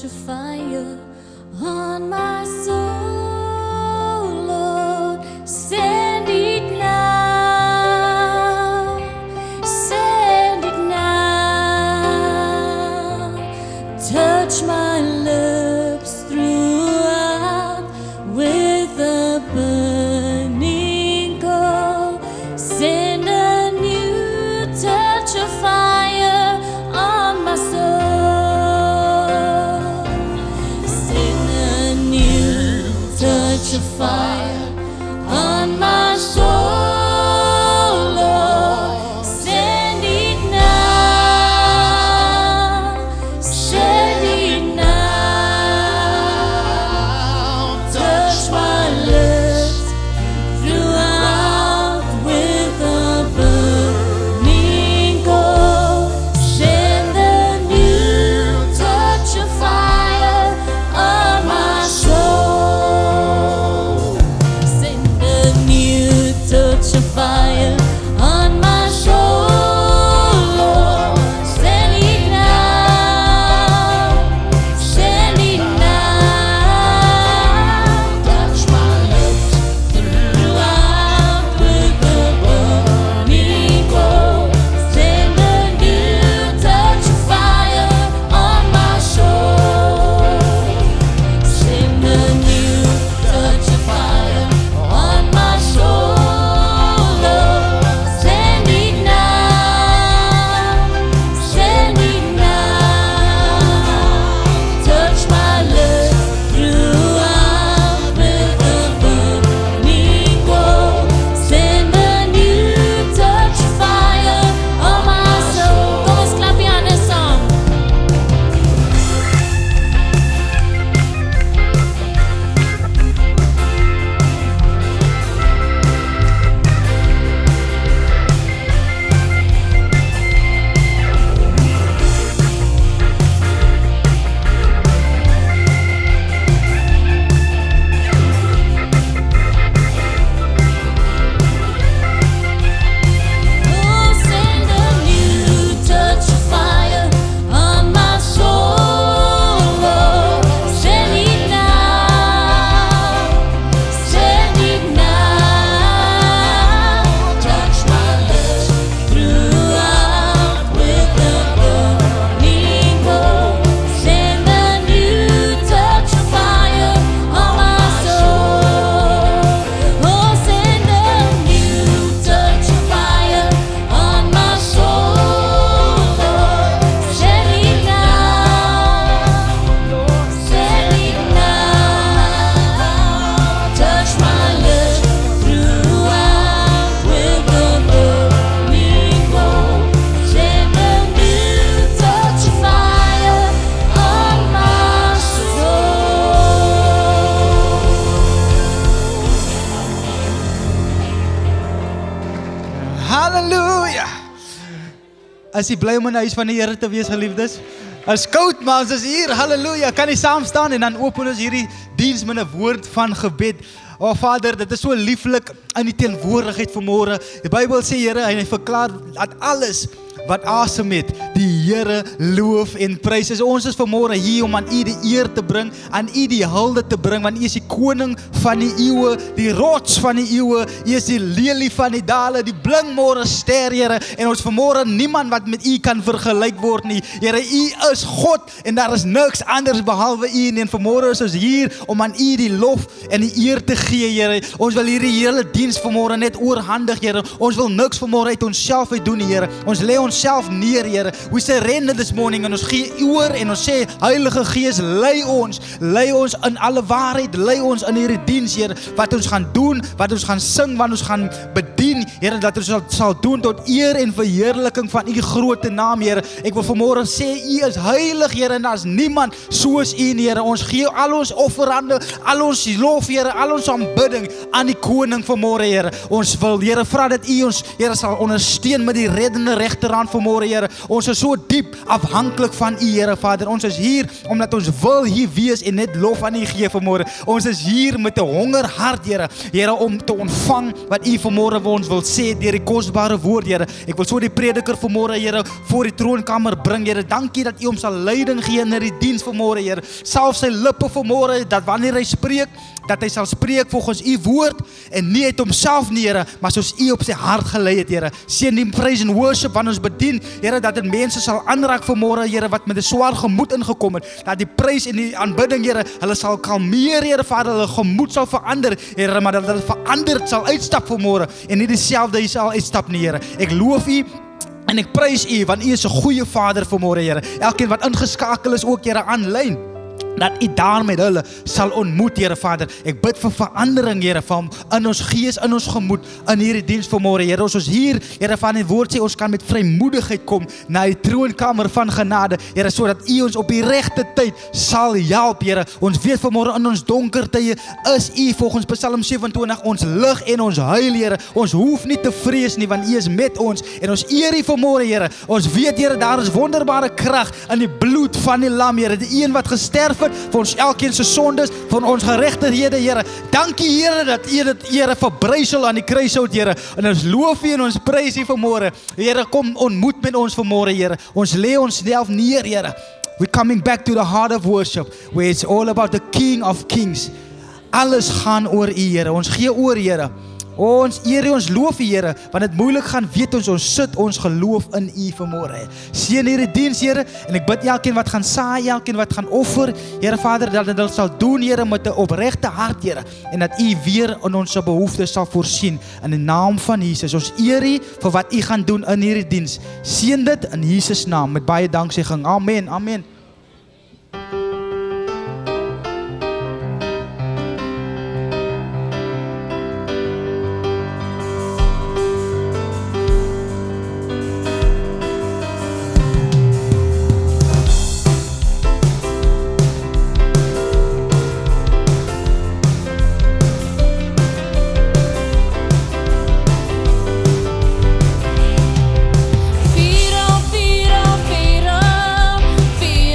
touch of fire on my soul, Lord. Send it now, send it now. Touch my lips throughout with a burning coal. Send a new touch of fire on my soul. Send a new touch of fire on my soul, Lord. Send it now, send it now. Touch my lips throughout with a burning coal. Send a new touch of fire on my soul. Send a new touch of fire on my soul, Lord. Send it now, send it now. Touch my lips throughout with a burning coal. Send a new touch of fire on my soul. Send a new touch of fire on my soul, Lord. Send it now, send it now. Touch my lips throughout with a burning coal. Send a new touch of fire on my soul. Kom ons klap die hande saam. Oh, send a new touch of fire on my soul, Lord. Send it now, send it now. Touch my lips throughout with a burning coal. Send a new touch of fire on my soul. Oh, send a new touch of fire on my soul, Lord. Send it now, send it now. Touch my lips throughout with a burning coal. Send a new touch of fire on my soul. Halleluja! As jy bly om in die huis van die Here te wees, geliefdes? As koud, maar ons is hier, halleluja, kan jy saam staan en dan open ons hierdie diens met 'n woord van gebed. O Vader, dit is so lieflik in die teenwoordigheid vanmôre. Die Bybel sê, Here, en hy verklaar dat alles wat asem het, die Here loof en prys. Ons is vanmôre hier om aan U die eer te bring, aan U die hulde te bring, want U is die koning van die eeue, die rots van die eeue, U is die lelie van die dale, die blinkmôre ster, Here, en ons vanmôre niemand wat met U kan vergelyk word nie. Here, U is God en daar is niks anders behalwe U nie. En vanmôre is ons hier om aan U die lof en die eer te gee, Here. Ons wil hierdie hele diens vanmôre net oorhandig, Here. Ons wil niks vanmôre uit onsself uit doen, Here. Ons lê onsself neer, Here. We surrender this morning en ons gee oor en ons sê, Heilige Gees, lei ons in alle waarheid, lei ons in hierdie diens, Here, wat ons gaan doen, wat ons gaan sing, wat ons gaan bedien, Here, dat ons sal doen tot eer en verheerliking van U groot naam, Here. Ek wil vanmôre sê, U is heilig, Here, en daar is niemand soos U nie, Here. Ons gee al ons offerande, al ons lof, Here, al ons aanbidding aan die koning vanmôre, Here. Ons wil, Here, vra dat U ons, Here, sal ondersteun met die reddende regterhand staan vanmôre, Here. Ons is so diep afhanklik van U, Here Vader. Ons is hier omdat ons wil hier wees en net lof aan U gee vanmôre. Ons is hier met 'n honger hart, Here. Here, om te ontvang wat U vanmôre vir ons wil sê deur die kosbare woord, Here. Ek wil so die prediker vanmôre, Here, voor die troonkamer bring, Here. Dankie dat U hom sal leiding gee in die diens vanmôre, Here. Salf sy lippe vanmôre, dat wanneer hy spreek, dat hy sal spreek volgens U woord en nie uit homself nie, Here, maar soos U op sy hart gelei het, Here. Seën die praise and worship wanneer ons bedien, Here, dat dit mense sal aanraak vanmôre, Here, wat met 'n swaar gemoed ingekom het, dat die prys en die aanbidding, Here, hulle sal kalmeer, Here Vader, hulle gemoed sal verander, Here, maar dat hulle veranderd sal uitstap vanmôre en nie dieselfde sal uitstap nie, Here. Ek loof U en ek prys U, want U is 'n goeie Vader vanmôre, Here. Elkeen wat ingeskakel is ook, Here, aanlyn, dat U daar met hulle sal ontmoet, Here Vader. Ek bid vir verandering, Here, van in ons gees, in ons gemoed, in hierdie diens vanmôre, Here. Ons is hier, Here, van die woord sê, ons kan met vrymoedigheid kom na die troonkamer van genade, Here, sodat U ons op die regte tyd sal help, Here. Ons weet vanmôre in ons donker tye is U volgens Psalm 27 ons lig en ons huil, Here. Ons hoef nie te vrees nie, want U is met ons en ons eer U vanmôre, Here. Ons weet, Here, daar is wonderbare krag in die bloed van die lam, Here, die een wat gesterf het vir ons elkeen se sondes, vir ons geregtighede, Here. Dankie, Here, dat U dit, Here, verbrysel aan die kruishout, Here. En ons loof U en ons prys U vanmôre. Here, kom ontmoet met ons vanmôre, Here. Ons lê onsself neer, Here. We're coming back to the heart of worship, where it's all about the King of Kings. Alles gaan oor U, Here. Ons gee oor, Here. Ons eer U, ons loof U, Here, want dit moeilik gaan, weet ons sit ons geloof in U vanmôre. Seën hierdie diens, Here, en ek bid elkeen wat gaan saai, elkeen wat gaan offer, Here Vader, dat dit sal doen, Here, met 'n opregte hart, Here, en dat U weer in ons behoeftes sal voorsien in die naam van Jesus. Ons eer U vir wat U gaan doen in hierdie diens. Seën dit in Jesus naam met baie danksegging. Amen. Amen. Feed on, feed on, feed on.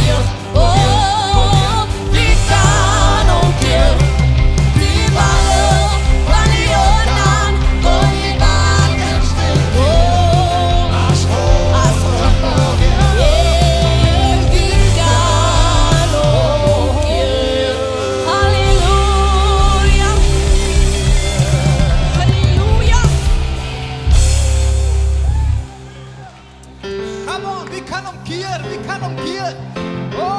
omkeer. Oh, wie kan omkeer? Die wallen van die Jordaan kon die water stil. Oh, as God. Wie kan omkeer? Halleluja. Halleluja. Come on, wie kan omkeer? Wie kan omkeer? Oh,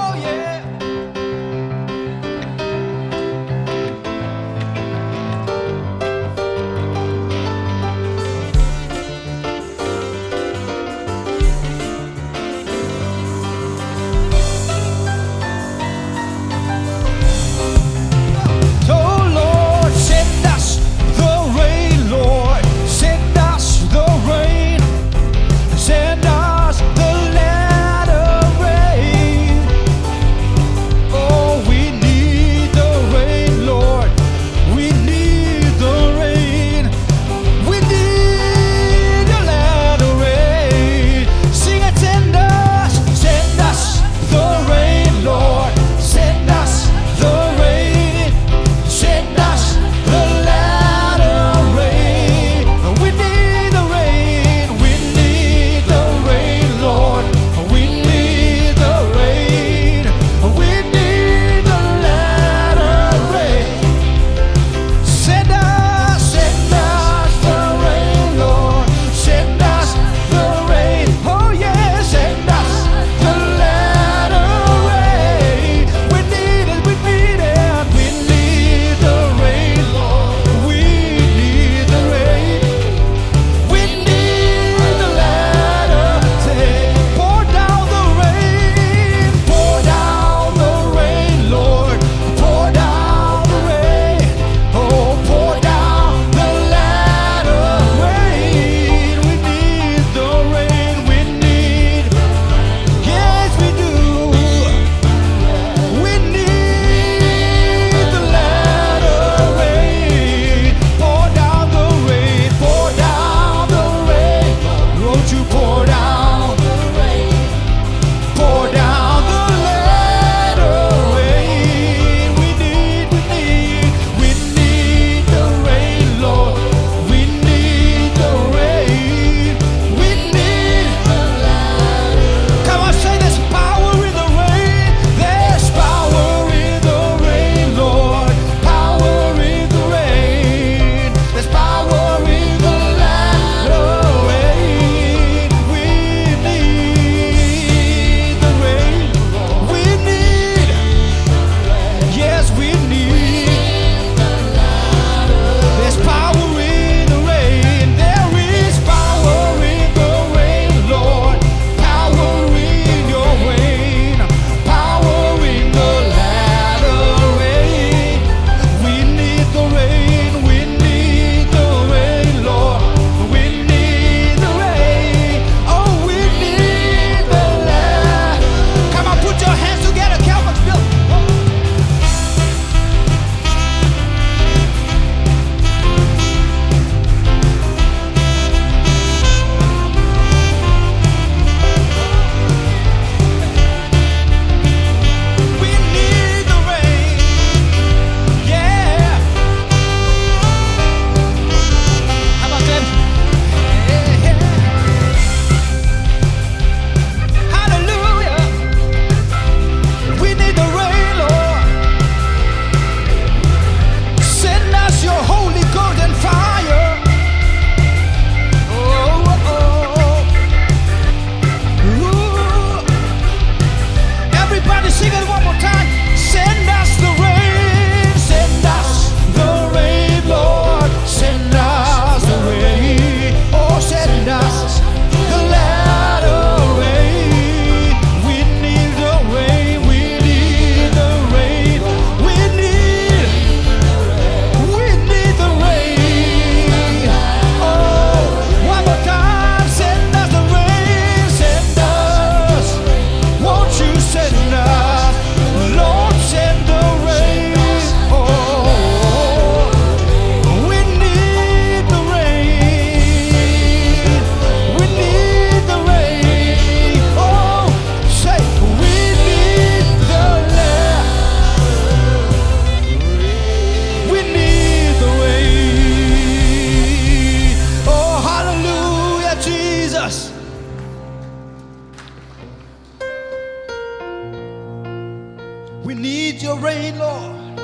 We need your rain, Lord.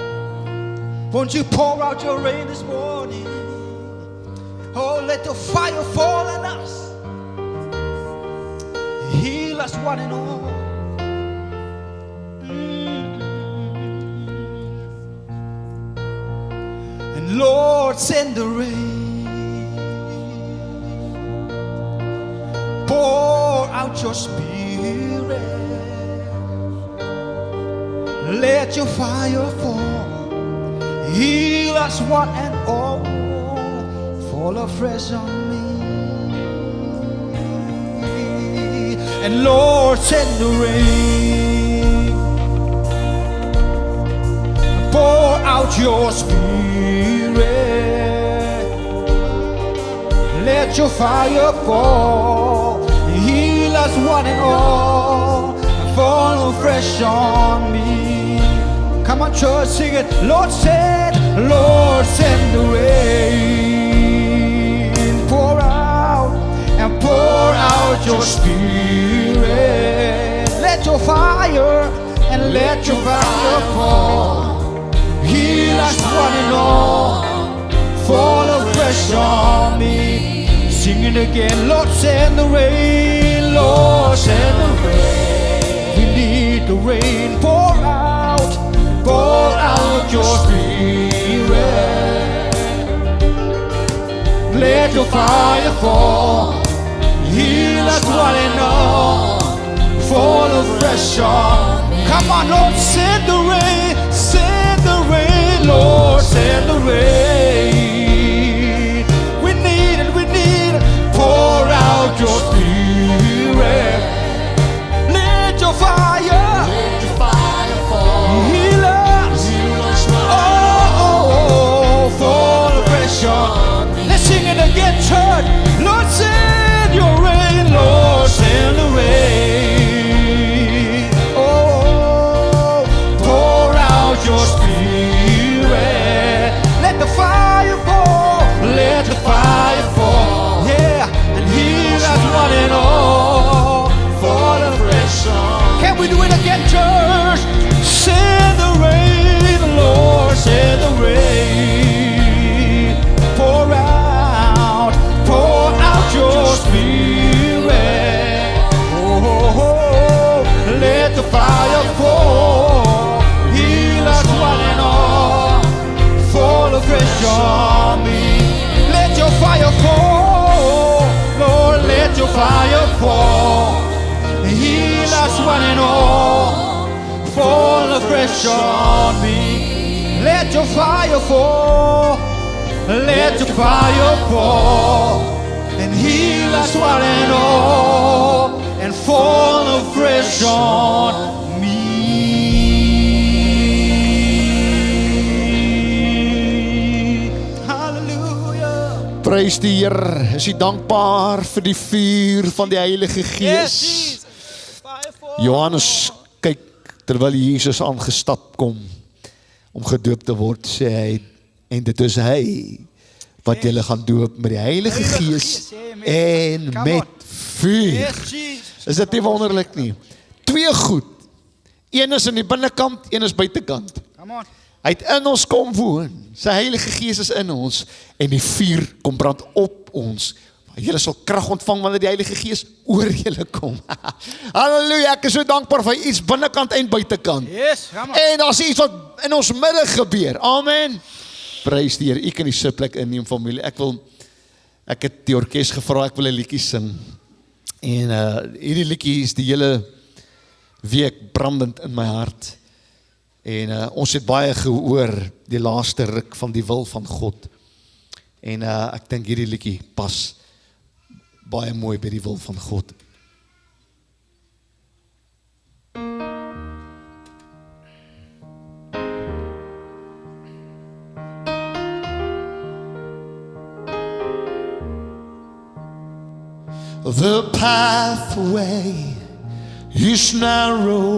Won't you pour out your rain this morning? Oh, let the fire fall on us. Heal us one and all. And Lord, send the rain. Pour out your spirit. Let your fire fall. Heal us one and all. Fall afresh on me. And Lord, send the rain. Pour out your spirit. Let your fire fall. Heal us one and all. Fall afresh on me. Come on, church, sing it. Lord, send the rain. Pour out and pour out your spirit. Let your fire and let your fire fall. Heal us one and all. Fall afresh on me. Sing it again. Lord, send the rain. Lord, send the rain. We need the rain. Pour out your spirit. Let your fire fall. Heal us one and all. Fall afresh on me. Come on, Lord, send the rain. Send the rain, Lord, send the rain. We need it, we need it. Pour out your spirit. Let your fire fall. Heal us. Oh, fall afresh on me. Let's sing it again, church. Lord, send your rain. Lord, send the rain. Oh, pour out your spirit. Let the fire fall. Let the fire fall. Yeah, and heal us one and all. Fall afresh on. Can we do it again, church? Send the rain, Lord, send the rain. Pour out your spirit. Oh, let the fire fall. Heal us one and all. Fall afresh on me. Let your fire fall. Lord, let your fire fall. Heal us one and all. Fall afresh on me. Let your fire fall. Let your fire fall. And heal us one and all. And fall afresh on me. Hallelujah. Prys die Here. Is U dankbaar vir die vuur van die Heilige Yes, Gees? Jesus. Fire fall. Johannes kyk terwyl Jesus aangestap kom om gedoop te word, sê hy, en dit is hy wat julle gaan doop met die Heilige Gees en met vuur. Yes, Jesus. Is dit nie wonderlik nie? Twee goed. Een is in die binnekant, een is buitekant. Come on. Hy het in ons kom woon. Sy Heilige Gees is in ons en die vuur kom brand op ons. Julle sal krag ontvang wanneer die Heilige Gees oor julle kom. Halleluja, ek is so dankbaar vir iets binnekant en buitekant. Yes, come on. En daar's iets wat in ons midde gebeur. Amen. Prys die Here. U kan die sitplek inneem, familie. Ek het die orkes gevra, ek wil 'n liedjie sing. En hierdie liedjie is die hele week brandend in my hart. En ons het baie gehoor die laaste ruk van die wil van God. En ek dink hierdie liedjie pas baie mooi by die wil van God. The pathway is narrow,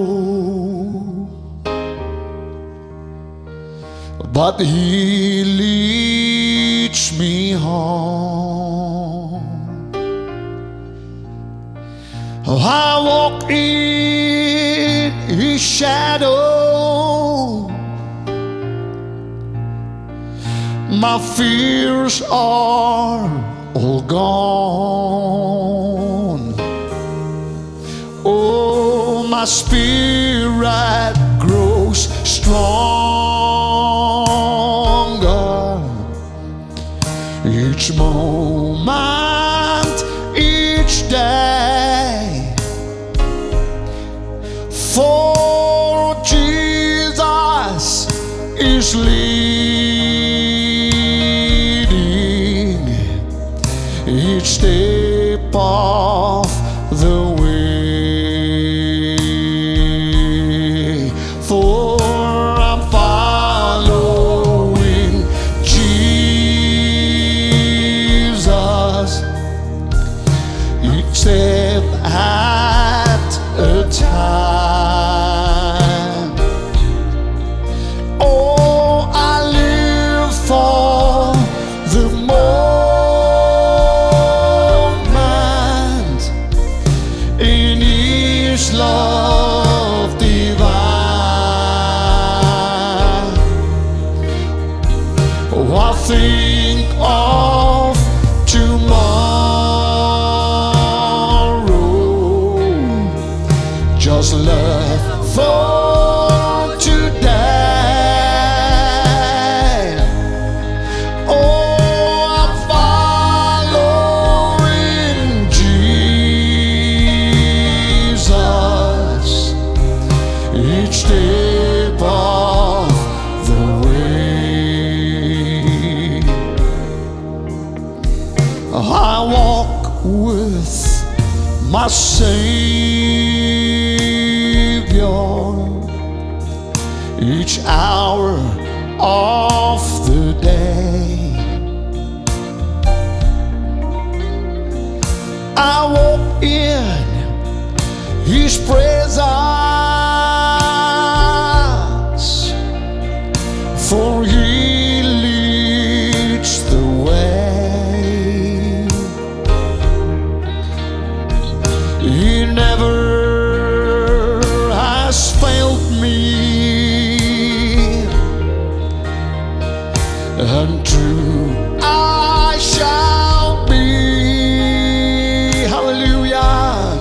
but He leads me home. I walk in His shadow. My fears are all gone. Oh, my spirit grows stronger each moment, each day. For Jesus is leading each step of the way. For I'm following Jesus each step at a time. Oh, I live for the moment in His love divine. Oh, I think of tomorrow, just love for today. Oh, I'm following Jesus each step of the way. I walk with my Savior each hour of the day. I walk in His presence, for He leads the way. He never has failed me, and true I shall be. Hallelujah.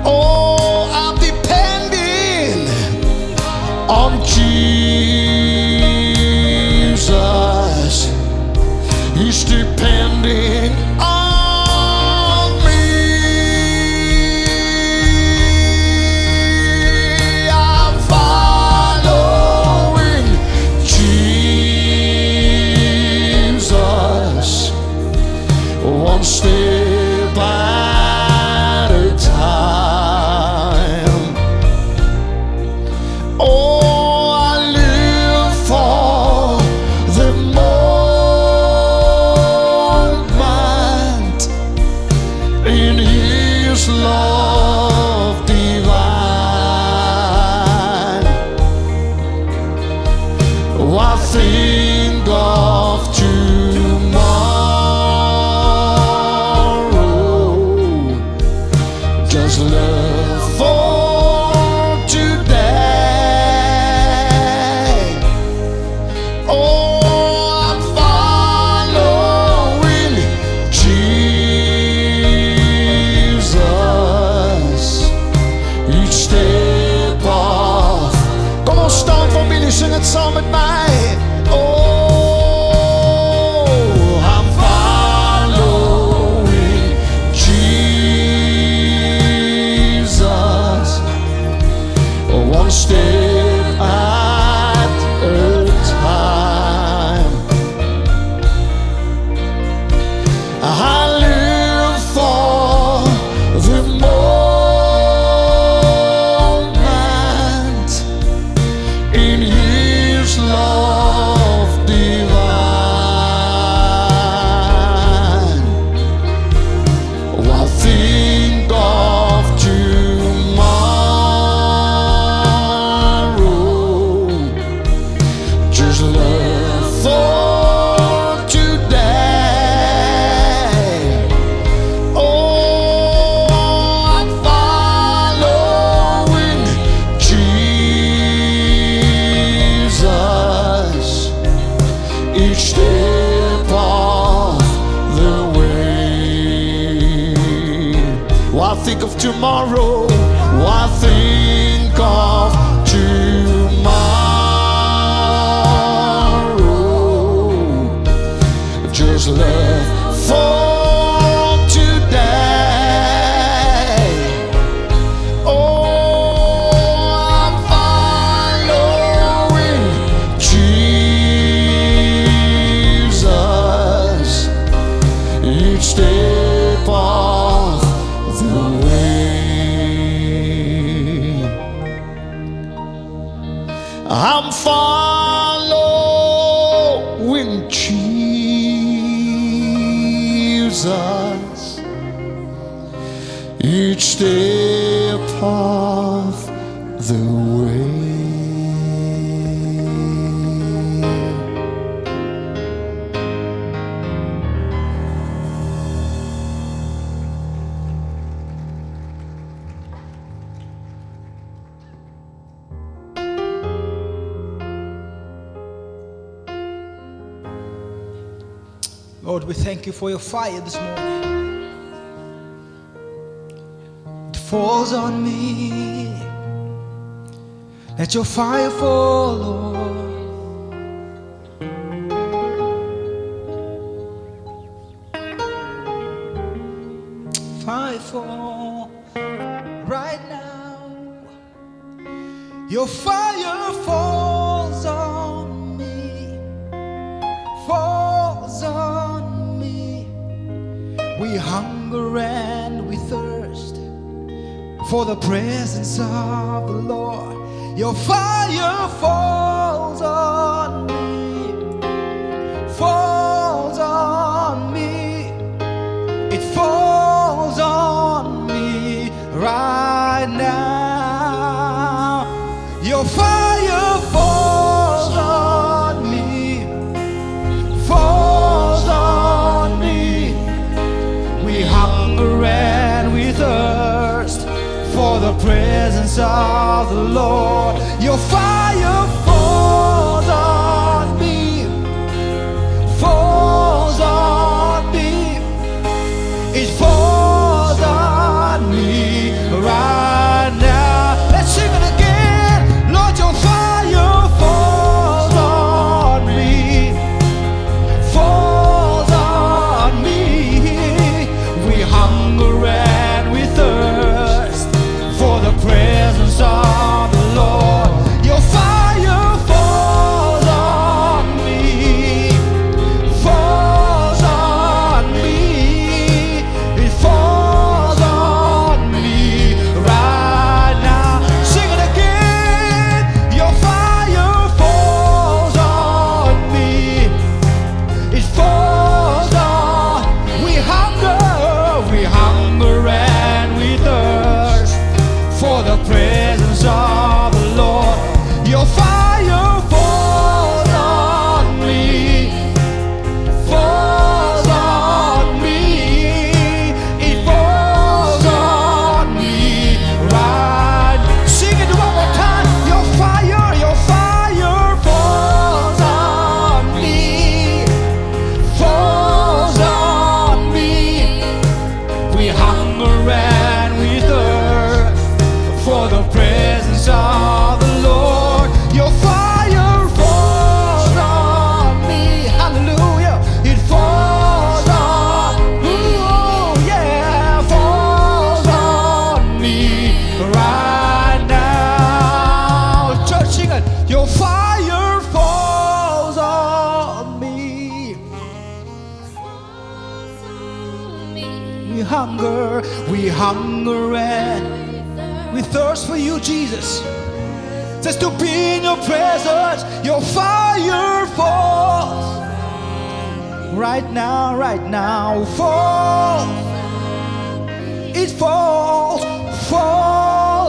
Oh, I'm depending on Jesus. He's depending on me. I'm following Jesus one step at a time. Oh, I live for the moment in His love divine. Oh, I think of tomorrow, just love for today. Oh, I'm following Jesus each step of. Come on, stand for me, sing it saam met my. Oh, I'm following Jesus one step at a time. I live for the moment in His love think of tomorrow. I think of tomorrow. Just live for today. Oh, I'm following Jesus each step of the way. I'm following Jesus each step of the way. Lord, we thank you for your fire this morning. It falls on me. Let your fire fall, Lord. Fire fall right now. Your fire falls on me. Falls on me. We hunger and we thirst for the presence of the Lord. Your fire falls on me. Falls on me. It falls on me right now. Your fire falls on me. Falls on me. We hunger and we thirst for the presence of the Lord. Your fire falls on me. Falls on me. It falls on me right now. Let's sing it again. Lord, your fire falls on me. Falls on me. We hunger and we thirst for the presence of the Lord. Your fire falls on me. Falls on me. It falls on me right now. Sing it again. Your fire falls on me. It falls on. We hunger and we thirst for the presence of the Lord. Your fire falls on me. Falls on me. It falls on me right. Sing it one more time. Your fire falls on me. Falls on me. We hunger and we thirst for the presence of the Lord. Your fire falls on me. Hallelujah. It falls on, ooh, yeah, falls on me right now. Church, sing it. Your fire falls on me. We hunger and we thirst for you, Jesus. Just to be in your presence. Your fire falls right now, falls. It falls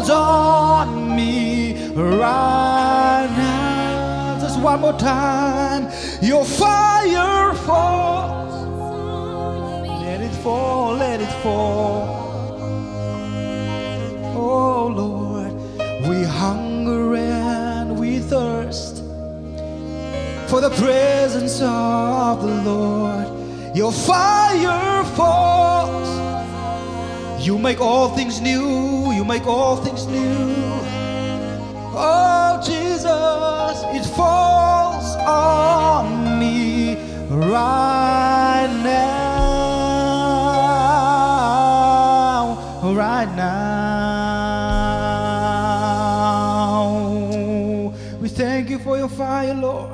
on me right now. Just one more time. Your fire falls. Let it fall, let it fall. Oh Lord, we hunger and we thirst for the presence of the Lord. Your fire falls. You make all things new. You make all things new. Oh, Jesus, it falls on me right now. Right now. We thank you for your fire, Lord.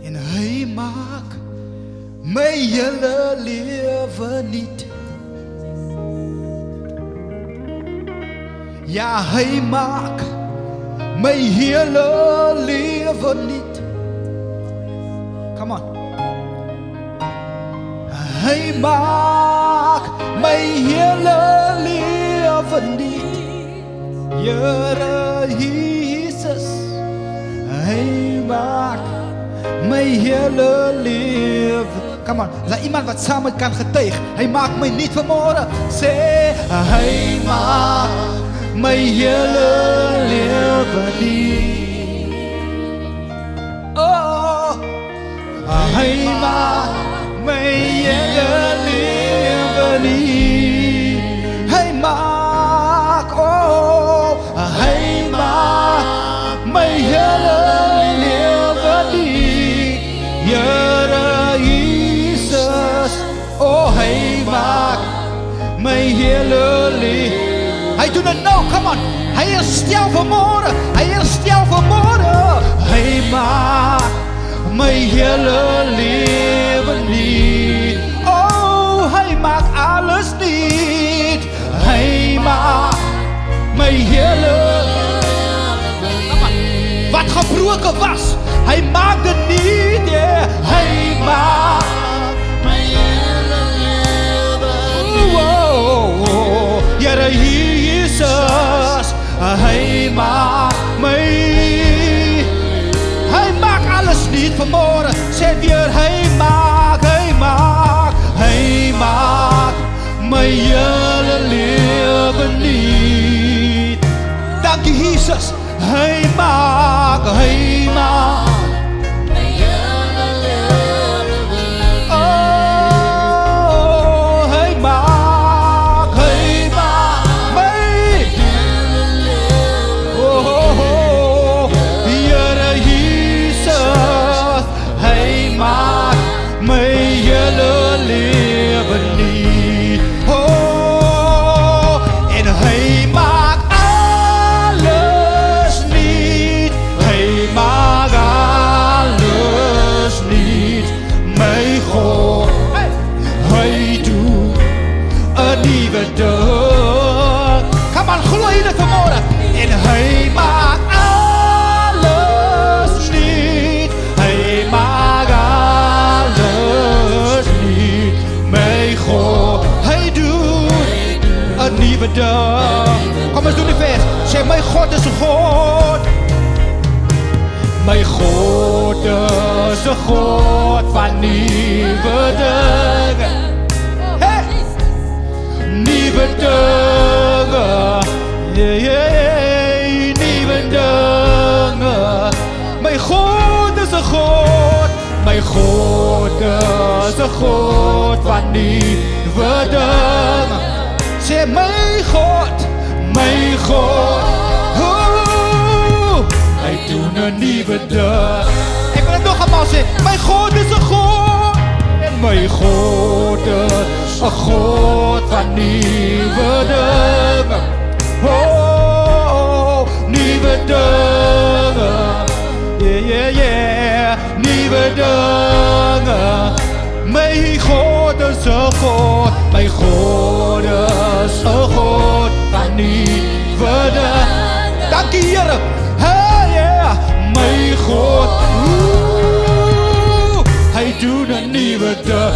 En hy maak my hele lewe nuut. Ja, hy maak my hele lewe nuut. Come on. Hy maak my hele lewe nuut. Here Jesus, hy maak my hele lewe. Come on, is daar iemand wat saam met kan getuig? Hy maak my nuut vanmôre. Sê, hy maak my hele lewe nuut. Oh, hy maak my hele lewe nuut. Hy maak, oh, hy maak my hele lewe nuut. Here Jesus, oh, hy maak my hele lewe. Hy doen dit nou, come on. Hy herstel vanmôre. Hy herstel vanmôre. Hy maak my hele lewe nuut. Oh, hy maak alles nuut. Hy maak my hele wat gebroken was. Hy maak dit nuut, yeah. Hy maak my hele lewe nuut. Here Jesus, hy maak alles nuut vanmôre. Sê weer, hy maak my hele lewe nuut. Dankie Jesus, hy maak my hele lewe nuut. Oh, hy maak my hele lewe. Oh, Here Jesus, hy maak my hele lewe nuut. Oh, en hy maak alles nuut. Hy maak alles nuut. My God, hy doen 'n nuwe dag. Kom aan, glo jy dit vanmôre? En hy maak alles nuut. Hy maak alles nuut. My God, hy doen 'n nuwe dag. Kom ons doen die vers. Sê, my God is 'n God. My God is 'n God van nuwe dinge. Hey! Nuwe dinge. Yeah, nuwe dinge. My God is 'n God. My God is 'n God van nuwe dinge. Sê, my God. Oh, hy doen 'n nuwe dag. Ek wil dit nog eenmaal sê. My God is 'n God. En my God is 'n God van nuwe dinge. Oh, nuwe dinge. Yeah. Nuwe dinge. My God is 'n God. My God is 'n God van nuwe dinge. Dankie Here. Hey, yeah. My God. Hy doen 'n nuwe dag.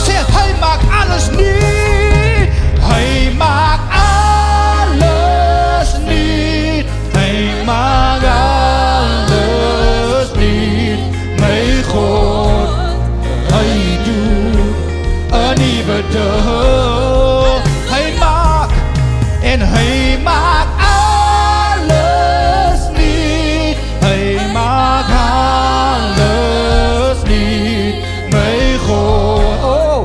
Sê, hy maak alles nuut. Hy maak alles nuut. Hy maak alles nuut. My God, hy doen 'n nuwe dag. Hy maak en hy maak alles nuut. Hy maak alles nuut. My God, oh,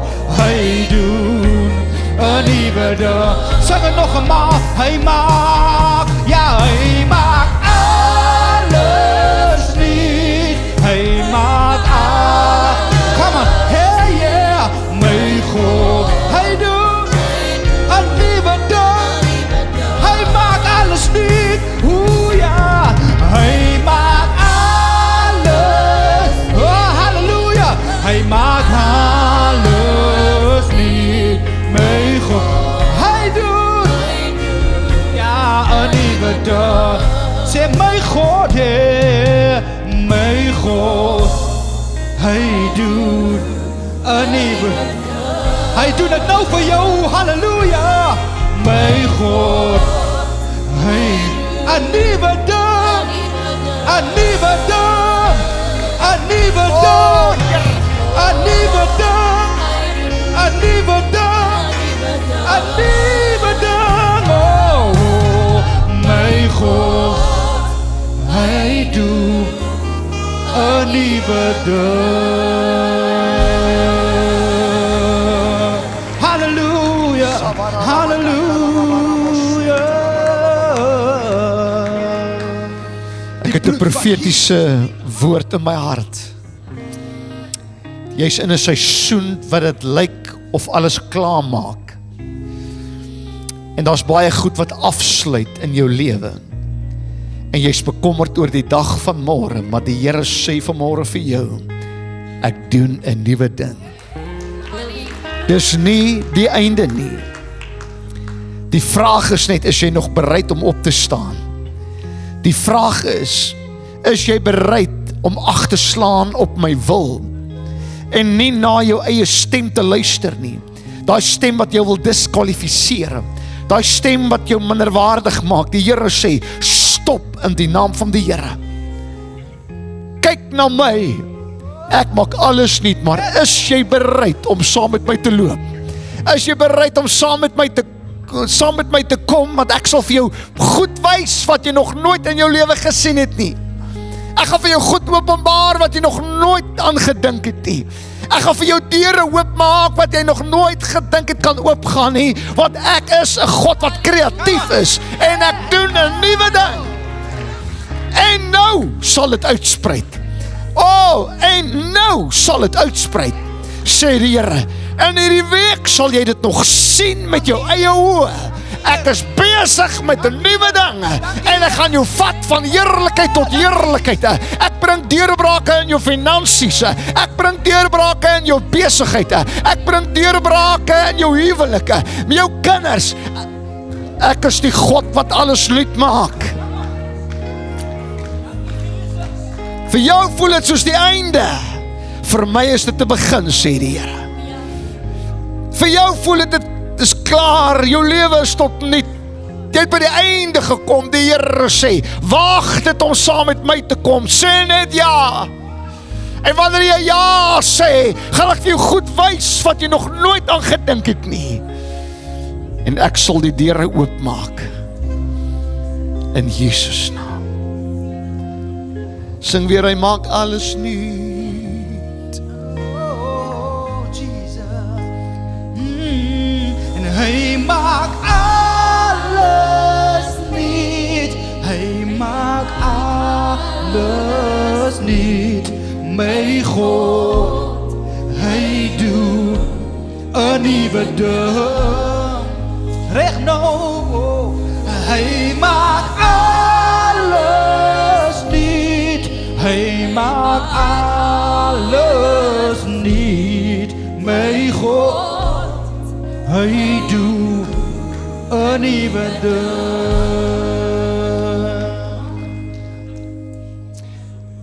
nuwe dag. Sê my God, Heer, my God, hy doen 'n nuwe. Hy doen dit nou vir jou, halleluja. My God, hy 'n nuwe dag, 'n nuwe dag, 'n nuwe dag, 'n nuwe dag, 'n nuwe dag, 'n nuwe dag. Oh, my God, hy doen 'n nuwe dag. Halleluja, halleluja. Ek het 'n profetiese woord in my hart. Jy's in 'n seisoen wat dit lyk of alles klaar maak. En daar's baie goed wat afsluit in jou lewe. En jy's bekommerd oor die dag van môre, maar die Here sê vanmôre vir jou, ek doen 'n nuwe ding. Dis nie die einde nie. Die vraag is net, is jy nog bereid om op te staan? Die vraag is jy bereid om ag te slaan op my wil? En nie na jou eie stem te luister nie. Daai stem wat jou wil diskwalifiseer. Daai stem wat jou minderwaardig maak. Die Here sê, stop in die naam van die Here. Kyk na my. Ek maak alles nuut, maar is jy bereid om saam met my te loop? Is jy bereid om saam met my te kom, want ek sal vir jou goed wys wat jy nog nooit in jou lewe gesien het nie. Ek gaan vir jou goed openbaar wat jy nog nooit aan gedink het nie. Ek gaan vir jou deure oopmaak wat jy nog nooit gedink het kan oopgaan nie, want ek is 'n God wat kreatief is en ek doen 'n nuwe ding. En nou sal dit uitsprei. En nou sal dit uitsprei, sê die Here. En hierdie week sal jy dit nog sien met jou eie oë. Ek is besig met 'n nuwe ding en ek gaan jou vat van heerlikheid tot heerlikheid. Ek bring deurbrake in jou finansies. Ek bring deurbrake in jou besigheid. Ek bring deurbrake in jou huwelike, met jou kinders. Ek is die God wat alles nuut maak. Vir jou voel dit soos die einde. Vir my is dit 'n begin, sê die Here. Vir jou voel dit is klaar, jou lewe is tot niet. Jy het by die einde gekom. Die Here sê, waag dit om saam met my te kom. Sê net ja. En wanneer jy ja sê, gaan ek vir jou goed wys wat jy nog nooit aan gedink het nie. En ek sal die deure oopmaak. In Jesus naam. Sing weer, hy maak alles nuut. Oh, Jesus. En hy maak alles nuut. Hy maak alles nuut. My God, hy doen 'n nuwe ding. Reg nou, hy maak alles nuut. Hy maak alles nuut. My God, hy doen 'n nuwe ding.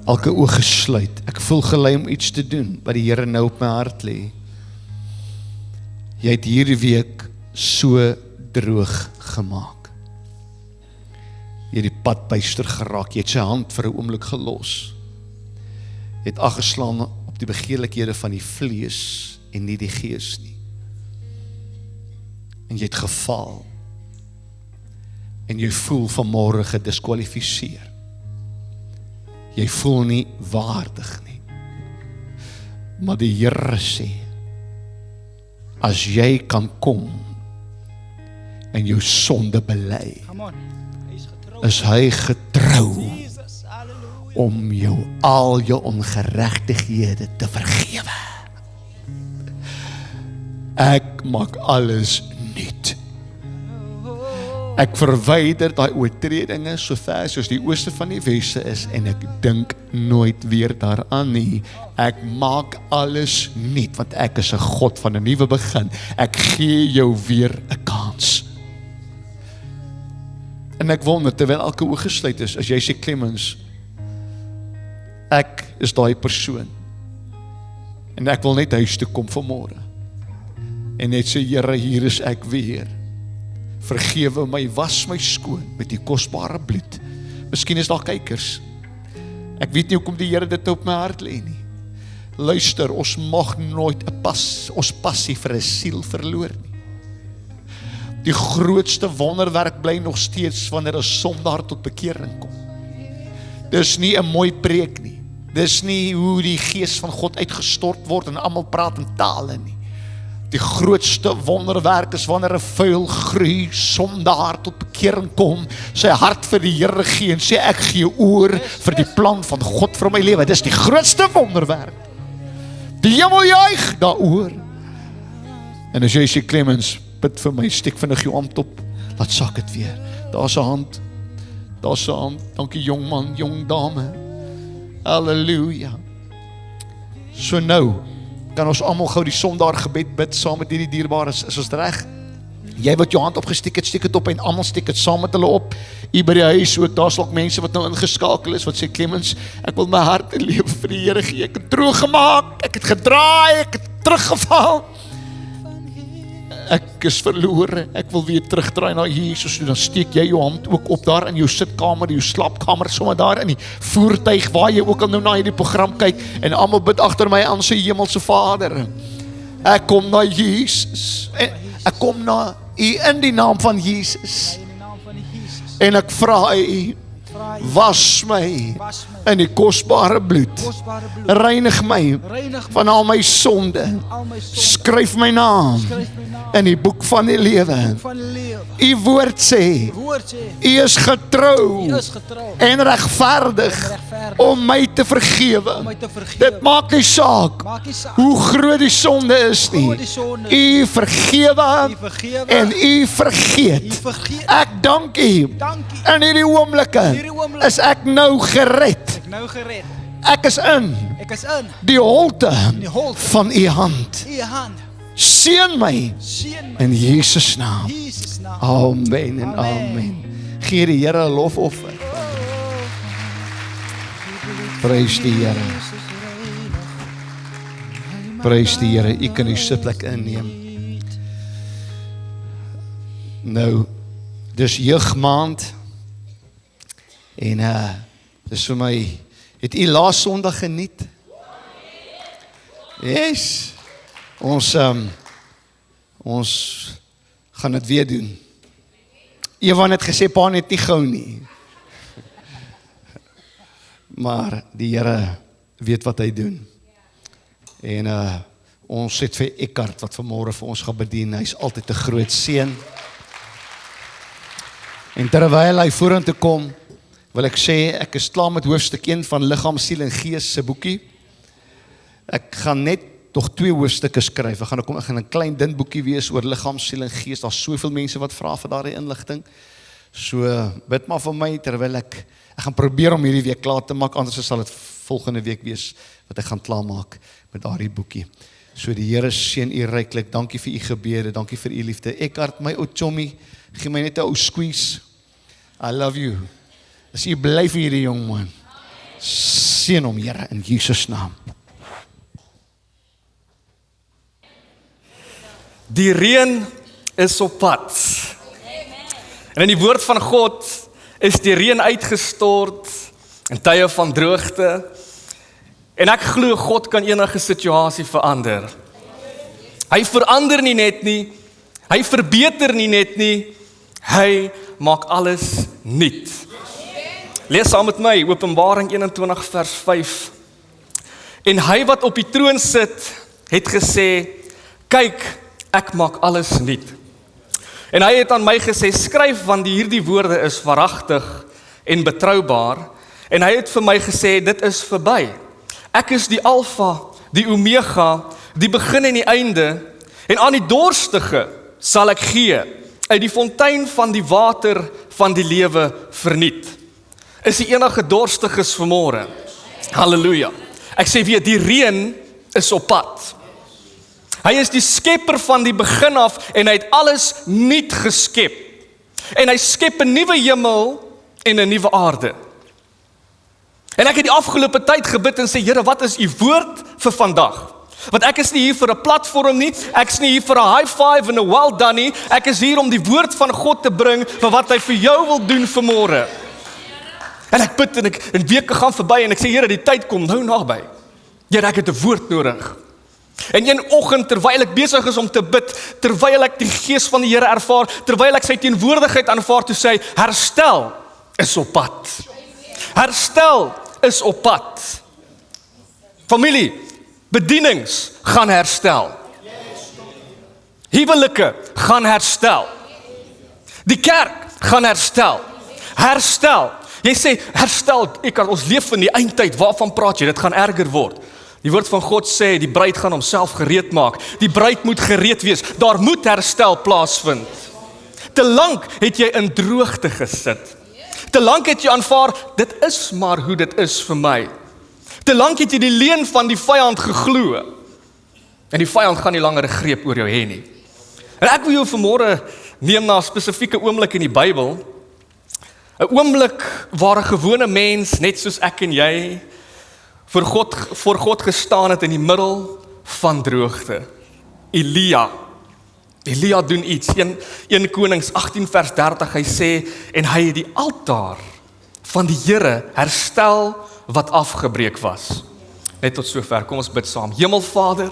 Elke oog gesluit. Ek voel gelei om iets te doen wat die Here nou op my hart lê. Jy het hierdie week so droog gemaak. Jy het die padbuister geraak. Jy het sy hand vir 'n oomblik gelos. Jy het aggeslaan op die begeerlikhede van die vlees en nie die gees nie. En jy het geval. En jy voel vanmôre gediskwalifiseer. Jy voel nie waardig nie. Maar die Here sê, as jy kan kom en jou sonde bely, is hy getrou om jou al jou ongeregtighede te vergewe. Ek maak alles nuut. Ek verwyder daai oortredinge so ver soos die ooste van die weste is en ek dink nooit weer daaraan nie. Ek maak alles nuut want ek is 'n God van 'n nuwe begin. Ek gee jou weer 'n kans. En ek wonder, terwyl elke oog gesluit is, as jy sê Clemens, ek is daai persoon, en ek wil net huis toe kom vanmôre, en net sê, Here, hier is ek weer, vergewe my, was my skoon, met die kosbare bloed. Miskien is daar kykers, ek weet nie hoekom die Here dit op my hart lê nie. Luister, ons mag nooit ons passie vir 'n siel verloor nie. Die grootste wonderwerk bly nog steeds wanneer 'n sondaar tot bekering kom. Dis nie 'n mooi preek nie. Dis nie hoe die gees van God uitgestort word en almal praat in tale nie. Die grootste wonderwerk is wanneer 'n vuil, groei sondaar tot bekering kom, sy hart vir die Here gee en sê ek gee oor vir die plan van God vir my lewe. Dis die grootste wonderwerk. Die hemel juig daaroor. En as jy sê Clemens, bid vir my, steek vinnig jou hand op, laat sak dit weer. Daar's 'n hand. Daar's 'n hand. Dankie jong man, jong dame. Halleluja. So nou kan ons almal gou die sondaar gebed bid saam met hierdie dierbares. Is ons reg? Jy wat jou hand opgesteek het, steek dit op en almal steek dit saam met hulle op. Hier by die huis ook, daar's dalk mense wat nou ingeskakel is wat sê Clemens, ek wil my hart en lewe vir die Here gee. Ek het droog gemaak, ek het gedraai, ek het teruggeval. Ek is verlore, ek wil weer terugdraai na Jesus. Dan steek jy jou hand ook op daar in jou sitkamer, jou slaapkamer, sommer daar in die voertuig waar jy ook al nou na hierdie program kyk en almal bid agter my aan sy hemelse Vader. Ek kom na Jesus. Ek kom na U in die naam van Jesus. En ek vra U, was my in die kosbare bloed. Reinig my van al my sonde. Skryf my naam in die boek van die lewe. U woord sê, U is getrou en regverdig om my te vergewe. Dit maak nie saak hoe groot die sonde is nie. U vergewe en U vergeet. Ek dank U. In hierdie oomblikke is ek nou gered. Ek is in die holte van U hand. Seën my in Jesus naam. Amen en amen. Gee die Here 'n lofoffer. Prys die Here. Prys die Here. U kan U sitplek inneem. Nou, dis jeugmaand. En dis vir my, het u laas Sondag geniet? Yes. Ons gaan dit weer doen. Ewan het gesê, pa net nie gou nie. Maar die Here weet wat hy doen. En ons het vir Eckhart wat vanmôre vir ons gaan bedien. Hy's altyd 'n groot seën. En terwyl hy vorentoe kom, wil ek sê, ek is klaar met hoofstuk 1 van Liggaam, Siel en Gees se boekie. Ek gaan net nog 2 hoofstukke skryf. Ek gaan 'n klein dun boekie wees oor liggaam, siel en gees. Daar's soveel mense wat vra vir daardie inligting. So bid maar vir my terwyl ek gaan probeer om hierdie week klaar te maak, anders sal dit volgende week wees wat ek gaan klaarmaak met daardie boekie. So die Here seën u ryklik. Dankie vir u gebede, dankie vir u liefde. Eckhart, my ou chommy, gee my net 'n ou squeeze. I love you. As u bly vir hierdie jong man. Seën hom, Here, in Jesus naam. Die reën is op pad. En in die woord van God is die reën uitgestort in tye van droogte. En ek glo God kan enige situasie verander. Hy verander nie net nie, hy verbeter nie net nie, hy maak alles nuut. Lees saam met my Openbaring 21 vers 5. En hy wat op die troon sit, het gesê, kyk, ek maak alles nuut. En hy het aan my gesê, skryf, want hierdie woorde is waaragtig en betroubaar. En hy het vir my gesê, dit is verby. Ek is die Alfa, die Omega, die begin en die einde. En aan die dorstige sal ek gee uit die fontein van die water van die lewe verniet. Is die enige dorstiges vanmôre? Halleluja. Ek sê weer, die reën is op pad. Hy is die skepper van die begin af en hy het alles nuut geskep. En hy skep 'n nuwe hemel en 'n nuwe aarde. En ek het die afgelope tyd gebid en sê, Here, wat is u woord vir vandag? Want ek is nie hier vir 'n platform nie, ek is nie hier vir 'n high five en 'n well done nie, ek is hier om die woord van God te bring vir wat hy vir jou wil doen vanmôre. En ek bid en weke gaan verby en ek sê, Here, die tyd kom nou naby. Here, ek het 'n woord nodig. En een oggend, terwyl ek besig is om te bid, terwyl ek die gees van die Here ervaar, terwyl ek sy teenwoordigheid aanvaar, toe sê hy, herstel is op pad. Herstel is op pad. Familie, bedienings gaan herstel. Huwelike gaan herstel. Die kerk gaan herstel. Herstel. Jy sê, herstel, ons leef in die eindtyd, waarvan praat jy? Dit gaan erger word. Die woord van God sê, die bruid gaan homself gereed maak. Die bruid moet gereed wees. Daar moet herstel plaasvind. Te lank het jy in droogte gesit. Te lank het jy aanvaar, dit is maar hoe dit is vir my. Te lank het jy die leuen van die vyand geglo. En die vyand gaan nie langer 'n greep oor jou hê nie. En ek wil jou vanmôre neem na 'n spesifieke oomblik in die Bybel. 'n Oomblik waar 'n gewone mens, net soos ek en jy, voor God gestaan het in die middel van droogte. Elia doen iets. 1 Konings 18 vers 30, hy sê, en hy het die altaar van die Here herstel wat afgebreek was. Net tot sover, kom ons bid saam. Hemelvader,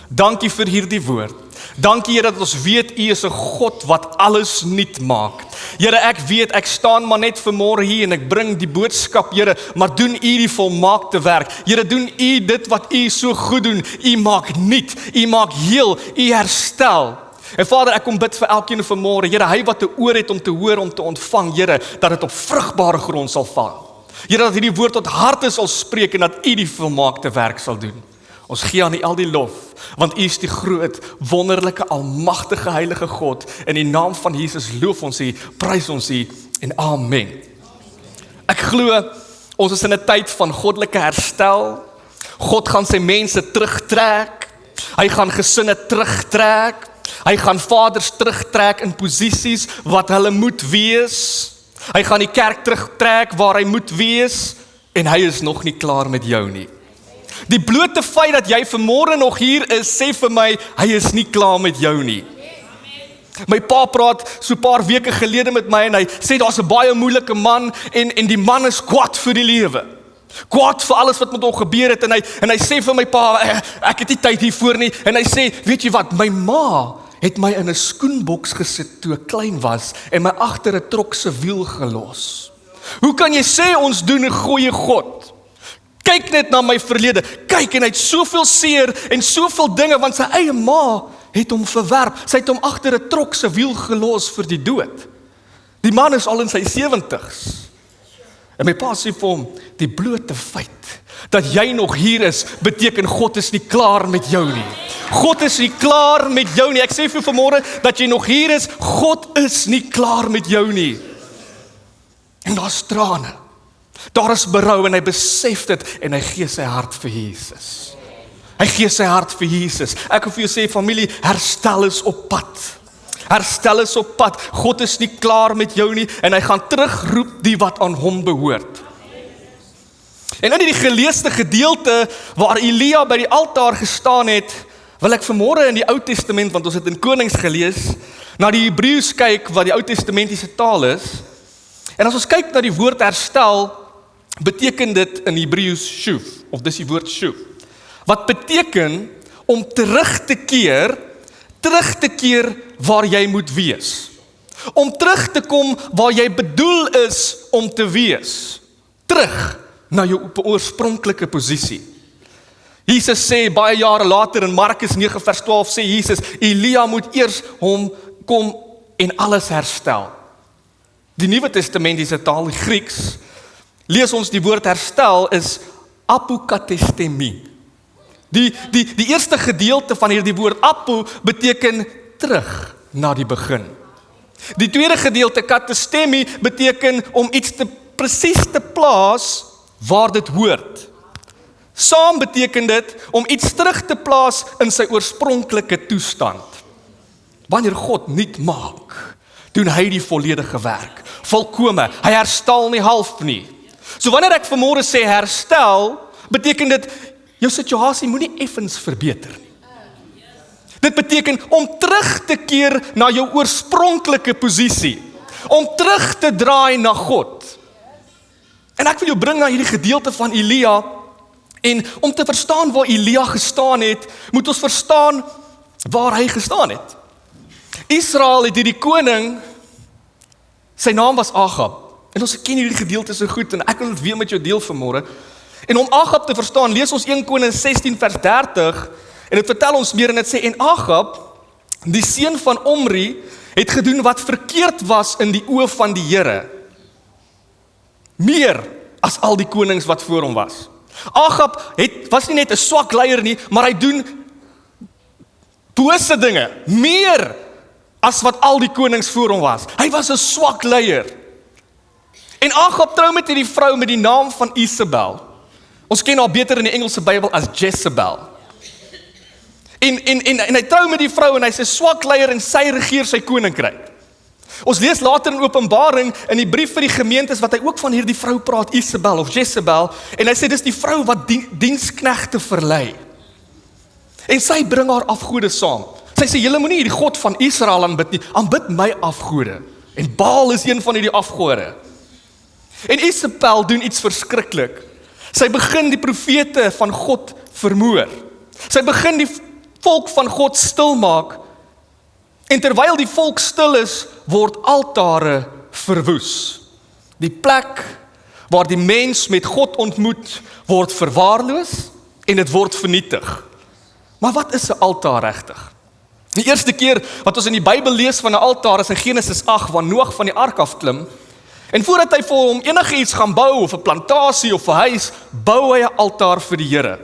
dankie vir hierdie woord. Dankie Here dat ons weet U is 'n God wat alles nuut maak. Here, ek weet ek staan maar net vanmôre hier en ek bring die boodskap, Here, maar doen U die volmaakte werk. Here, doen U dit wat U so goed doen. U maak nuut, U maak heel, U herstel. En Vader, ek kom bid vir elkeen vanmôre, Here, hy wat 'n oor het om te hoor, om te ontvang, Here, dat dit op vrugbare grond sal val. Here, dat hierdie woord tot harte sal spreek en dat U die volmaakte werk sal doen. Ons gee aan U al die lof, want U is die groot, wonderlike, almagtige, heilige God. In die naam van Jesus loof ons U, prys ons U en amen. Ek glo, ons is in 'n tyd van goddelike herstel. God gaan sy mense terugtrek. Hy gaan gesinne terugtrek. Hy gaan vaders terugtrek in posisies wat hulle moet wees. Hy gaan die kerk terugtrek waar hy moet wees. En hy is nog nie klaar met jou nie. Die blote feit dat jy vanmôre nog hier is, sê vir my, hy is nie klaar met jou nie. My pa praat so 'n paar weke gelede met my en hy sê daar's 'n baie moeilike man en die man is kwaad vir die lewe. Kwaad vir alles wat met hom gebeur het en hy sê vir my pa, ek het nie tyd hiervoor nie, en hy sê, weet jy wat, my ma het my in 'n skoenboks gesit toe ek klein was en my agter 'n trok se wiel gelos. Hoe kan jy sê ons doen 'n goeie God? Kyk net na my verlede. Kyk, en hy het soveel seer en soveel dinge, want sy eie ma het hom verwerp. Sy het hom agter 'n trok se wiel gelos vir die dood. Die man is al in sy 70's. En my pa sê vir hom, die blote feit dat jy nog hier is, beteken God is nie klaar met jou nie. God is nie klaar met jou nie. Ek sê vir jou vanmôre dat jy nog hier is, God is nie klaar met jou nie. En daar's trane. Daar is berou en hy besef dit en hy gee sy hart vir Jesus. Hy gee sy hart vir Jesus. Ek wil vir jou sê, familie, herstel is op pad. Herstel is op pad. God is nie klaar met jou nie en hy gaan terugroep die wat aan hom behoort. En in die geleesde gedeelte waar Elia by die altaar gestaan het, wil ek vanmôre in die Ou Testament, want ons het in Konings gelees, na die Hebreëus kyk wat die Ou Testamentiese taal is. En as ons kyk na die woord herstel, beteken dit in Hebreëus shuv, of dis die woord shuv, wat beteken om terug te keer waar jy moet wees. Om terug te kom waar jy bedoel is om te wees. Terug na jou oorspronklike posisie. Jesus sê baie jare later in Markus 9 vers 12 sê Jesus, Elia moet eers hom kom en alles herstel. Die Nuwe Testamentiese taal, die Grieks, lees ons die woord herstel is apokatestemi. Die eerste gedeelte van hierdie woord apo beteken terug na die begin. Die tweede gedeelte katestemi beteken om iets presies te plaas waar dit hoort. Saam beteken dit om iets terug te plaas in sy oorspronklike toestand. Wanneer God nuut maak, doen hy die volledige werk. Volkome, hy herstel nie half nie. So wanneer ek vanmôre sê herstel, beteken dit, jou situasie moenie effens verbeter nie. Dit beteken om terug te keer na jou oorspronklike posisie, om terug te draai na God. En ek wil jou bring na hierdie gedeelte van Elia, en om te verstaan waar Elia gestaan het, moet ons verstaan waar hy gestaan het. Israel het hierdie koning, sy naam was Agab, en ons ken hierdie gedeelte so goed, en ek wil dit weer met jou deel vanmôre. En om Agab te verstaan, lees ons 1 Konings 16 vers 30, en dit vertel ons meer, en dit sê, en Agab, die seun van Omri, het gedoen wat verkeerd was in die oë van die Here, meer as al die konings wat voor hom was. Agab was nie net 'n swak leier nie, maar hy doen bose dinge, meer as wat al die konings voor hom was. Hy was 'n swak leier. En Agab trou met hierdie vrou met die naam van Isabel. Ons ken haar beter in die Engelse Bybel as Jezebel. En hy trou met die vrou en hy's 'n swak leier en sy regeer sy koninkryk. Ons lees later in Openbaring in die brief vir die gemeentes wat hy ook van hierdie vrou praat, Isabel of Jezebel, en hy sê dis die vrou wat diensknegte verlei. En sy bring haar afgode saam. Sy sê julle moenie hierdie God van Israel aanbid nie, aanbid my afgode. En Baal is een van hierdie afgode. En Isabel doen iets verskriklik. Sy begin die profete van God vermoor. Sy begin die volk van God stil maak. En terwyl die volk stil is, word altare verwoes. Die plek waar die mens met God ontmoet, word verwaarloos en dit word vernietig. Maar wat is 'n altaar regtig? Die eerste keer wat ons in die Bybel lees van 'n altaar is in Genesis 8, waar Noag van die ark afklim. En voordat hy vir hom enige iets gaan bou, of 'n plantasie of 'n huis, bou hy 'n altaar vir die Here.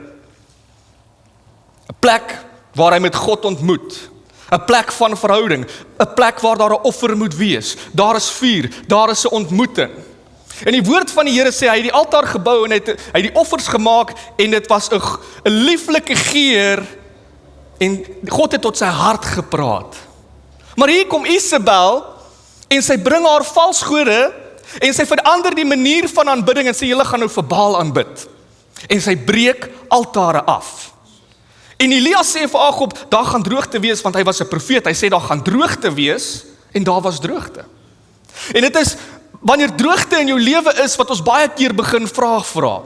'n Plek waar hy met God ontmoet. 'n Plek van verhouding, 'n plek waar daar 'n offer moet wees. Daar is vuur, daar is 'n ontmoeting. En die woord van die Here sê, hy het die altaar gebou en hy het die offers gemaak en dit was 'n lieflike geur en God het tot sy hart gepraat. Maar hier kom Isabel en sy bring haar valsgode en sy verander die manier van aanbidding en sê julle gaan nou vir Baal aanbid. En sy breek altare af. En Elia sê vir Agab, daar gaan droogte wees, want hy was 'n profeet. Hy sê daar gaan droogte wees, en daar was droogte. En dit is, wanneer droogte in jou lewe is, wat ons baie keer begin vra.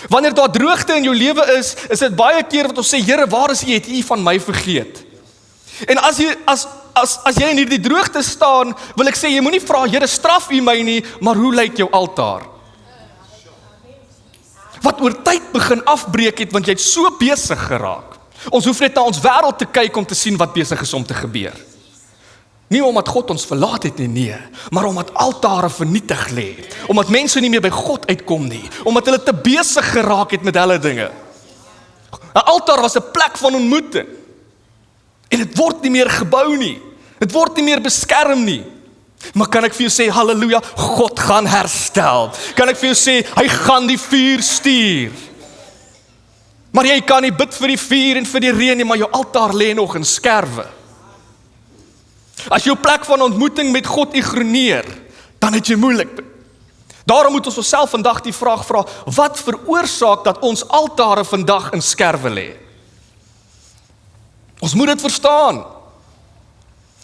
Wanneer daar droogte in jou lewe is dit baie keer wat ons sê, Here, waar is U, het U van my vergeet? En as jy in hierdie droogte staan, wil ek sê, jy moenie vra, Here, straf U my nie, maar hoe lyk jou altaar? Wat oor tyd begin afbreek het, want jy het so besig geraak. Ons hoef net na ons wêreld te kyk om te sien wat besig is om te gebeur. Nie omdat God ons verlaat het nie, nee, maar omdat altare vernietig lê, omdat mense nie meer by God uitkom nie, omdat hulle te besig geraak het met hulle dinge. 'n Altaar was 'n plek van ontmoeting, en dit word nie meer gebou nie, dit word nie meer beskerm nie. Maar kan ek vir jou sê, halleluja, God gaan herstel. Kan ek vir jou sê, hy gaan die vuur stuur. Maar jy kan nie bid vir die vuur en vir die reën nie, maar jou altaar lê nog in skerwe. As jou plek van ontmoeting met God ignoreer, dan het jy moeilik. Daarom moet ons onsself vandag die vraag vra, wat veroorsaak dat ons altare vandag in skerwe lê? Ons moet dit verstaan.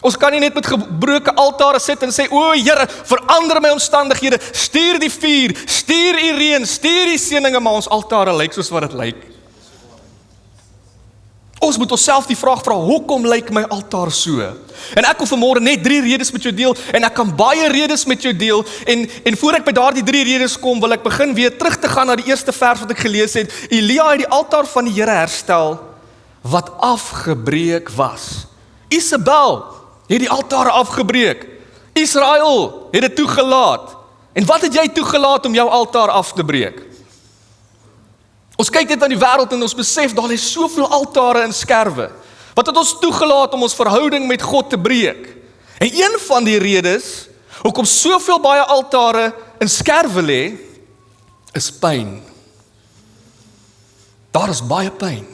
Ons kan nie net met gebroke altare sit en sê, o Here, verander my omstandighede, stuur die vuur, stuur die reën, stuur die seëninge, maar ons altare lyk soos wat dit lyk. Ons moet onsself die vraag vra, hoekom lyk my altaar so? En ek wil vanmôre net 3 redes met jou deel, en ek kan baie redes met jou deel, en voor ek by daardie 3 redes kom, wil ek begin weer terug te gaan na die eerste vers wat ek gelees het. Elia het die altaar van die Here herstel, wat afgebreek was. Isabel het die altare afgebreek. Israel het dit toegelaat. En wat het jy toegelaat om jou altaar af te breek? Ons kyk net aan die wêreld en ons besef, daar is soveel altare in skerwe. Wat het ons toegelaat om ons verhouding met God te breek? En een van die redes, hoekom soveel baie altare in skerwe lê, is pyn. Daar is baie pyn.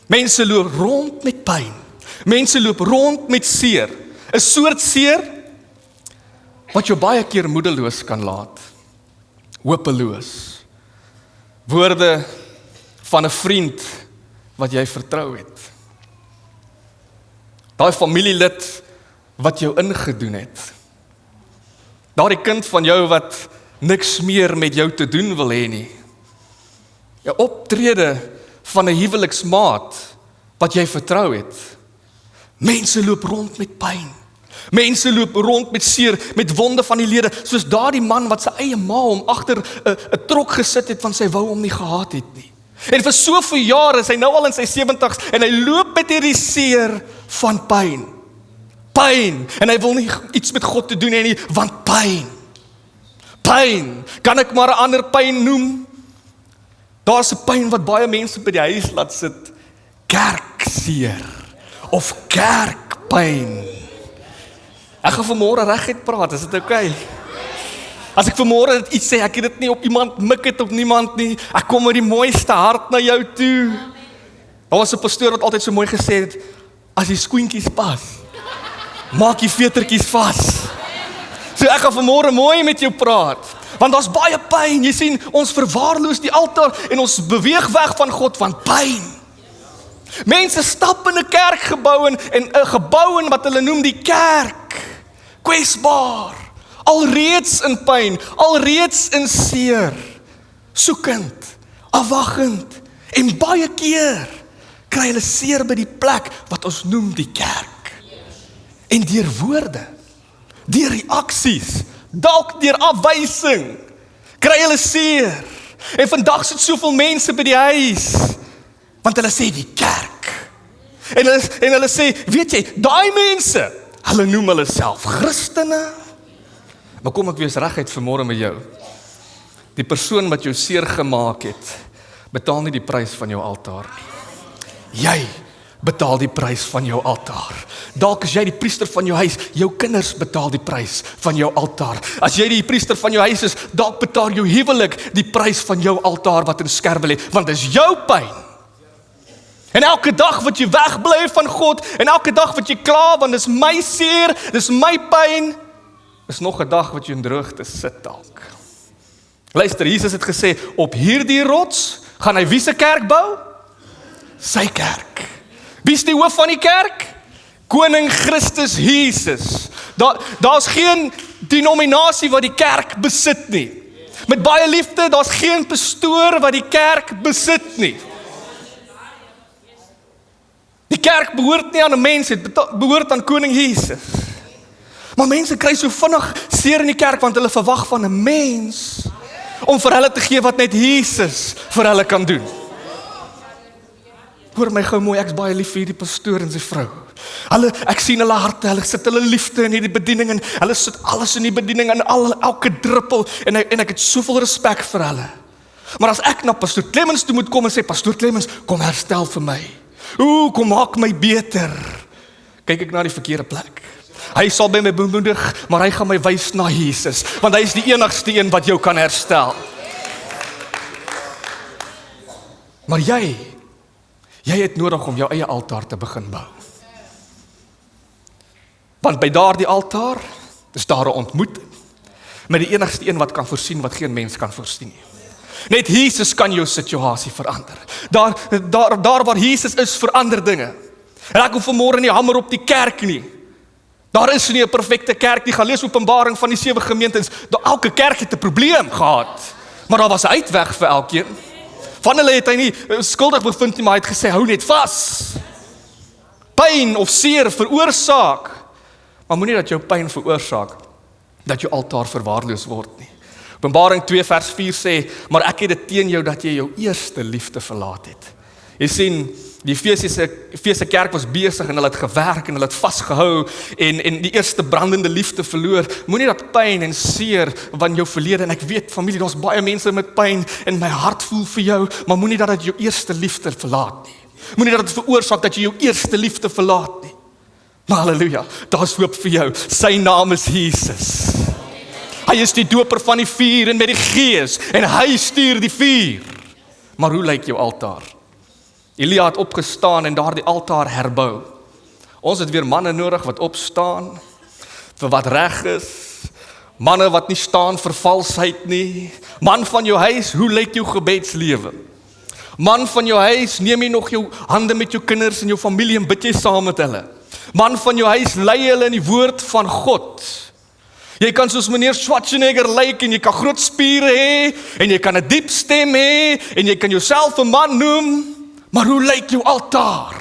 Mense loop rond met pyn. Mense loop rond met seer. 'n soort seer wat jou baie keer moedeloos kan laat. Hopeloos. Woorde van 'n vriend wat jy vertrou het. Daai familielid wat jou ingedoen het. Daardie kind van jou wat niks meer met jou te doen wil hê nie. 'n Optrede van 'n huweliksmaat wat jy vertrou het. Mense loop rond met pyn. Mense loop rond met seer, met wonde van die lede, soos daardie man wat sy eie ma hom agter 'n trok gesit het, want sy wou hom nie gehad het nie. En vir soveel jare is hy nou al in sy 70's en hy loop met hierdie seer van pyn. Pyn, en hy wil nie iets met God te doen hê nie, want pyn. Pyn, kan ek maar 'n ander pyn noem? Daar's 'n pyn wat baie mense by die huis laat sit. Kerkseer of kerkpyn. Ek gaan vanmôre reguit praat, is dit oukei? As ek vanmôre iets sê, ek het dit nie op iemand mik het op niemand nie. Ek kom met die mooiste hart na jou toe. Daar was 'n pastoor wat altyd so mooi gesê het, as die skoentjies pas, maak die vetertjies vas. So ek gaan vanmôre mooi met jou praat. Want daar's baie pyn. Jy sien, ons verwaarloos die altaar en ons beweeg weg van God van pyn. Mense stap in 'n kerkgebou en 'n gebou in wat hulle noem die kerk. Kwesbaar. Alreeds in pyn, alreeds in seer. Soekend, afwaggend en baie keer kry hulle seer by die plek wat ons noem die kerk. En deur woorde, deur reaksies, dalk deur afwysing, kry hulle seer. En vandag sit soveel mense by die huis, want hulle sê die kerk. En hulle sê, weet jy, daai mense, hulle noem hulle self Christene. Maar kom ek wees reguit vanmôre met jou. Die persoon wat jou seer gemaak het, betaal nie die prys van jou altaar nie. Jy betaal die prys van jou altaar. Dalk is jy die priester van jou huis, jou kinders betaal die prys van jou altaar. As jy die priester van jou huis is, dalk betaal jou huwelik die prys van jou altaar wat in skerwe lê, want dis jou pyn. En elke dag wat jy wegbly van God, en elke dag wat jy kla, want dis my seer, dis my pyn, is nog 'n dag wat jy in droogte sit dalk. Luister, Jesus het gesê, op hierdie rots gaan hy wie se kerk bou? Sy kerk. Wie is die hoof van die kerk? Koning Christus Jesus. Daar's geen denominasie wat die kerk besit nie. Met baie liefde, daar's geen pastoor wat die kerk besit nie. Die kerk behoort nie aan 'n mens, dit behoort aan Koning Jesus. Maar mense kry so vinnig seer in die kerk, want hulle verwag van 'n mens om vir hulle te gee wat net Jesus vir hulle kan doen. Hoor my gou mooi, ek's baie lief vir hierdie pastoor en sy vrou. Ek sien hulle harte, hulle sit hulle liefde in hierdie bediening en hulle sit alles in die bediening en elke druppel en ek het soveel respek vir hulle. Maar as ek na pastoor Clemens toe moet kom en sê, pastoor Clemens, kom herstel vir my. Kom maak my beter. Kyk ek na die verkeerde plek. Hy sal by my bemoedig, maar hy gaan my wys na Jesus, want hy is die enigste een wat jou kan herstel. Maar jy het nodig om jou eie altaar te begin bou. Want by daardie altaar is daar 'n ontmoeting met die enigste een wat kan voorsien wat geen mens kan voorsien nie. Net Jesus kan jou situasie verander. Daar waar Jesus is, verander dinge. En ek hoef vanmôre nie hamer op die kerk nie. Daar is nie 'n perfekte kerk nie. Gaan lees Openbaring van die 7 gemeentes. Elke kerk het 'n probleem gehad, maar daar was 'n uitweg vir elkeen. Van hulle het hy nie skuldig bevind nie, maar hy het gesê, hou net vas. Pyn of seer veroorsaak, maar moenie dat jou pyn veroorsaak dat jou altaar verwaarloos word nie. Openbaring 2 vers 4 sê, maar ek het dit teen jou dat jy jou eerste liefde verlaat het. Jy sien, die Efese kerk was besig en hulle het gewerk en hulle het vasgehou en die eerste brandende liefde verloor. Moenie dat pyn en seer van jou verlede, en ek weet familie, daar's baie mense met pyn en my hart voel vir jou, maar moenie dat dit jou eerste liefde verlaat nie. Moenie dat dit veroorsaak dat jy jou eerste liefde verlaat nie. Maar halleluja, daar's hoop vir jou. Sy naam is Jesus. Hy is die doper van die vuur en met die gees en hy stuur die vuur. Maar hoe lyk jou altaar? Elia het opgestaan en daardie altaar herbou. Ons het weer manne nodig wat opstaan vir wat reg is. Manne wat nie staan vir valsheid nie. Man van jou huis, hoe lyk jou gebedslewe? Man van jou huis, neem jy nog jou hande met jou kinders en jou familie en bid jy saam met hulle? Man van jou huis, lei hulle in die woord van God. Jy kan soos meneer Schwarzenegger lyk en jy kan groot spiere hê en jy kan 'n diep stem hê en jy kan jouself 'n man noem, maar hoe lyk jou altaar?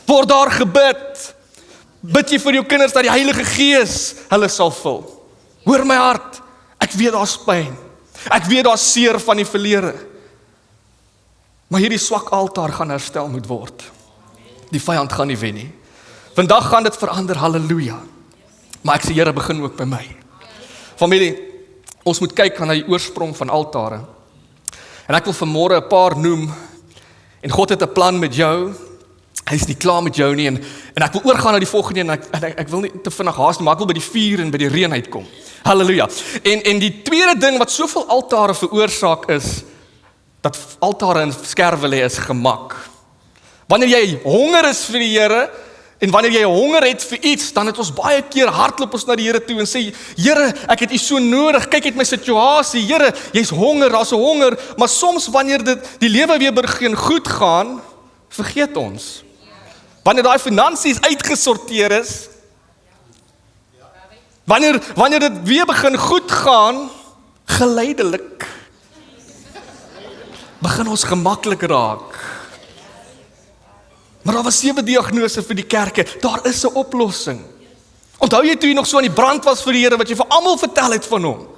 Word daar gebid? Bid jy vir jou kinders dat die Heilige Gees hulle sal vul? Hoor my hart, ek weet daar's pyn. Ek weet daar's seer van die verlede. Maar hierdie swak altaar gaan herstel moet word. Die vyand gaan nie wen nie. Vandag gaan dit verander, halleluja. Maar ek sê, Here, begin ook by my. Familie, ons moet kyk na die oorsprong van altare. En ek wil vanmôre 'n paar noem. En God het 'n plan met jou. Hy is nie klaar met jou nie. En ek wil oorgaan na die volgende en ek wil nie te vinnig haas nie, maar ek wil by die vuur en by die reën uitkom. Halleluja. En die tweede ding wat soveel altare veroorsaak is, dat altare in skerwe lê, is gemak. Wanneer jy honger is vir die Here, en wanneer jy honger het vir iets, dan het ons baie keer hardloop ons na die Here toe en sê, Here, ek het U so nodig, kyk uit my situasie, Here, jy's honger, daar's 'n honger, maar soms wanneer die lewe weer begin goed gaan, vergeet ons. Wanneer daai finansies uitgesorteer is, wanneer dit weer begin goed gaan, geleidelik, begin ons gemaklik raak. Maar daar was 7 diagnose vir die kerke, daar is 'n oplossing. Onthou jy toe jy nog so aan die brand was vir die Here, wat jy vir almal vertel het van hom?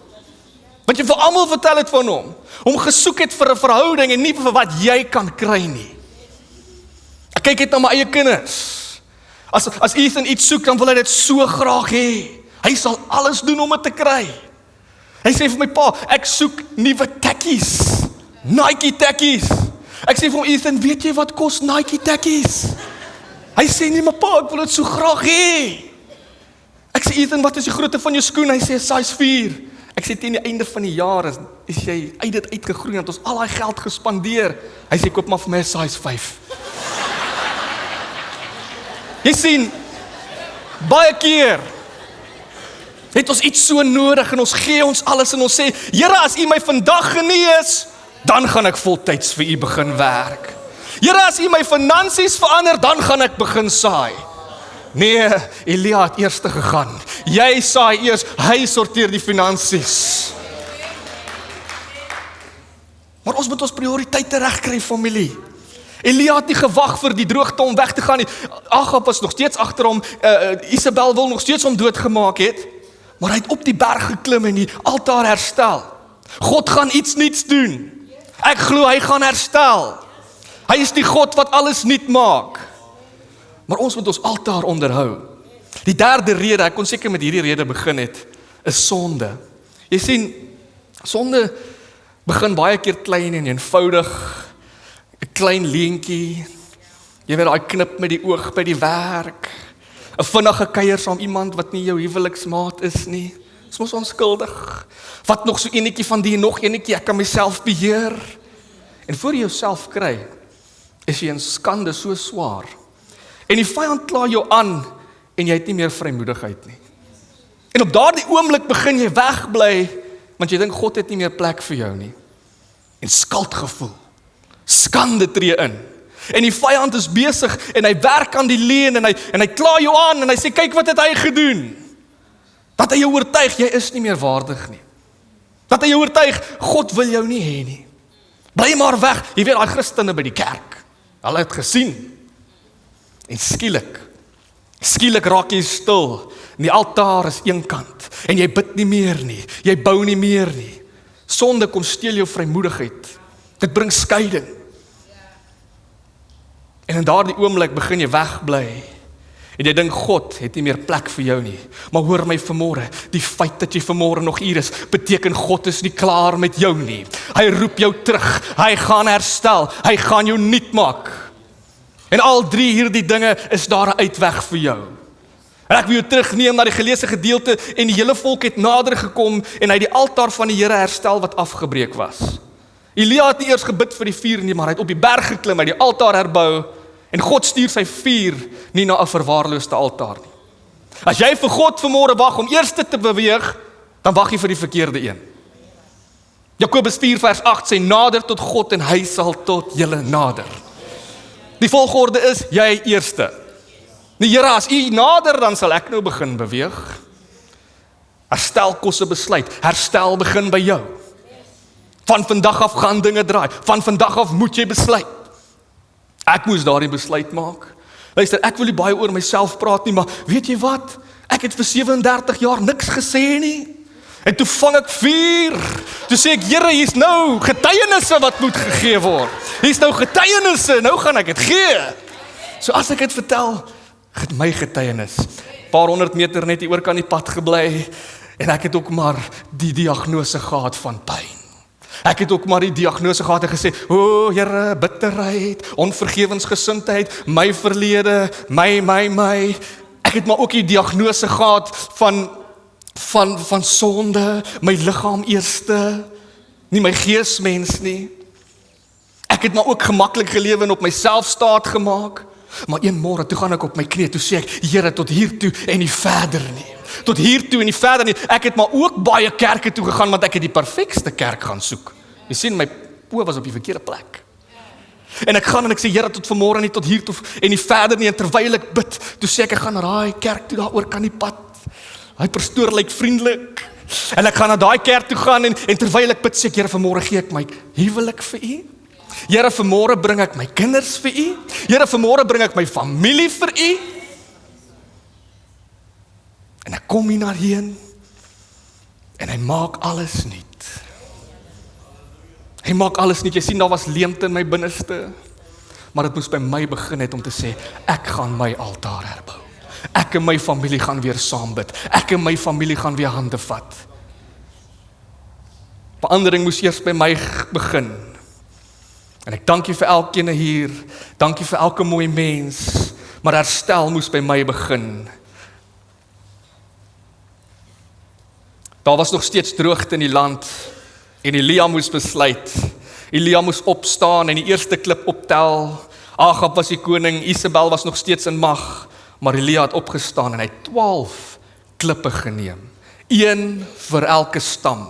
Wat jy vir almal vertel het van hom? Hom gesoek het vir 'n verhouding en nie vir wat jy kan kry nie. Ek kyk net na my eie kinders. As Ethan iets soek, dan wil hy dit so graag hê. Hy sal alles doen om dit te kry. Hy sê vir my pa, ek soek nuwe tekkies. Nike tekkies. Ek sê vir hom, Ethan, weet jy wat kos Nike tekkies? Hy sê nie, maar pa, ek wil dit so graag hê. Ek sê, Ethan, wat is die grootte van jou skoen? Hy sê, size 4. Ek sê, teen die einde van die jaar is jy uit dit uitgegroei, want ons al daai geld gespandeer. Hy sê, koop maar vir my 'n size 5. Jy sien, baie keer het ons iets so nodig en ons gee ons alles en ons sê, Here, as U my vandag genees, dan gaan ek voltyds vir U begin werk. Here, as U my finansies verander, dan gaan ek begin saai. Nee, Elia het eers gegaan. Jy saai eers, hy sorteer die finansies. Maar ons moet ons prioriteite regkry, familie. Elia het nie gewag vir die droogte om weg te gaan nie. Agab was nog steeds agter hom. Isabel wil nog steeds hom doodgemaak het. Maar hy het op die berg geklim en die altaar herstel. God gaan iets nuuts doen. Ek glo hy gaan herstel. Hy is die God wat alles nuut maak. Maar ons moet ons altaar onderhou. Die derde rede, ek kon seker met hierdie rede begin het, is sonde. Jy sien, sonde begin baie keer klein en eenvoudig. 'n Klein leentjie. Jy weet daai knip met die oog by die werk. 'n Vinnige kuier saam iemand wat nie jou huweliksmaat is nie. Dis mos onskuldig. Wat nog so enetjie van die nog enetjie, ek kan myself beheer. En voor jy jouself kry, is jy in skande so swaar. En die vyand kla jou aan en jy het nie meer vrymoedigheid nie. En op daardie oomblik begin jy wegbly, want jy dink God het nie meer plek vir jou nie. En skuldgevoel, skande tree in. En die vyand is besig en hy werk aan die leuen en hy kla jou aan en hy sê, kyk wat het hy gedoen. Dat hy jou oortuig, jy is nie meer waardig nie. Dat hy jou oortuig, God wil jou nie hê nie. Bly maar weg. Jy weet, daai Christene by die kerk, hulle het gesien. En skielik raak jy stil. En die altaar is eenkant. En jy bid nie meer nie. Jy bou nie meer nie. Sonde kom steel jou vrymoedigheid. Dit bring skeiding. En in daardie oomblik begin jy wegbly. En jy dink God het nie meer plek vir jou nie. Maar hoor my vanmôre, die feit dat jy vanmôre nog hier is, beteken God is nie klaar met jou nie. Hy roep jou terug. Hy gaan herstel. Hy gaan jou nuut maak. En al 3 hierdie dinge is daar 'n uitweg vir jou. En ek wil jou terugneem na die geleesde gedeelte en die hele volk het nader gekom en hy die altaar van die Here herstel wat afgebreek was. Elia het nie eers gebid vir die vuur nie, maar hy het op die berg geklim, hy die altaar herbou En God stuur sy vuur nie na 'n verwaarloosde altaar nie. As jy vir God vanmôre wag om eers te beweeg, dan wag jy vir die verkeerde een. Jakobus 4 vers 8 sê, nader tot God en hy sal tot julle nader. Die volgorde is, jy eerste. Die Here, as u nader, dan sal ek nou begin beweeg. Herstel kos 'n besluit. Herstel begin by jou. Van vandag af gaan dinge draai. Van vandag af moet jy besluit. Ek moes daardie besluit maak. Luister, ek wil nie baie oor myself praat nie, maar weet jy wat? Ek het vir 37 jaar niks gesê nie. En toe vang ek vuur. Toe sê ek, Here, hier's nou getuienisse wat moet gegee word. Hier's nou getuienisse, nou gaan ek dit gee. So as ek dit vertel, my getuienis. Paar 100 meter net hier oor kan die pad gebly. En ek het ook maar die diagnose gehad van pyn. Ek het ook maar die diagnose gehad en gesê, o Here, bitterheid, onvergewensgesindheid, my verlede, my. Ek het maar ook die diagnose gehad van sonde, my liggaam eerste, nie my geesmens nie. Ek het maar ook gemaklik gelewe en op myself staat gemaak. Maar een môre, toe gaan ek op my knie, toe sê ek, Here, tot hier toe en nie verder nie. Tot hier toe en nie verder nie. Ek het maar ook baie kerke toe gegaan, want ek het die perfekste kerk gaan soek. Jy sien, my oë was op die verkeerde plek. En ek gaan en ek sê, Here, tot vanmôre nie, tot hier toe en nie verder nie. En terwyl ek bid, toe sê ek gaan na daai kerk toe, daar oor kan die pad. Hy pastoor lyk vriendelik. En ek gaan na daai kerk toe gaan en terwyl ek bid, sê ek, Here, vanmôre gee ek my huwelik vir u. Here, vanmôre bring ek my kinders vir u. Here, vanmôre bring ek my familie vir u. En ek kom hier na heen en hy maak alles nuut. Hy maak alles nuut. Jy sien, daar was leemte in my binneste, maar dit moes by my begin het om te sê, ek gaan my altaar herbou. Ek en my familie gaan weer saam bid. Ek en my familie gaan weer hande vat. Verandering moes eers by my begin. En ek dank U vir elkeen hier, dank U vir elke mooi mens, maar herstel moes by my begin. Daar was nog steeds droogte in die land, en Elia moes besluit. Elia moes opstaan en die eerste klip optel. Agab was die koning, Isabel was nog steeds in mag, maar Elia het opgestaan en hy het 12 klippe geneem. 1 vir elke stam.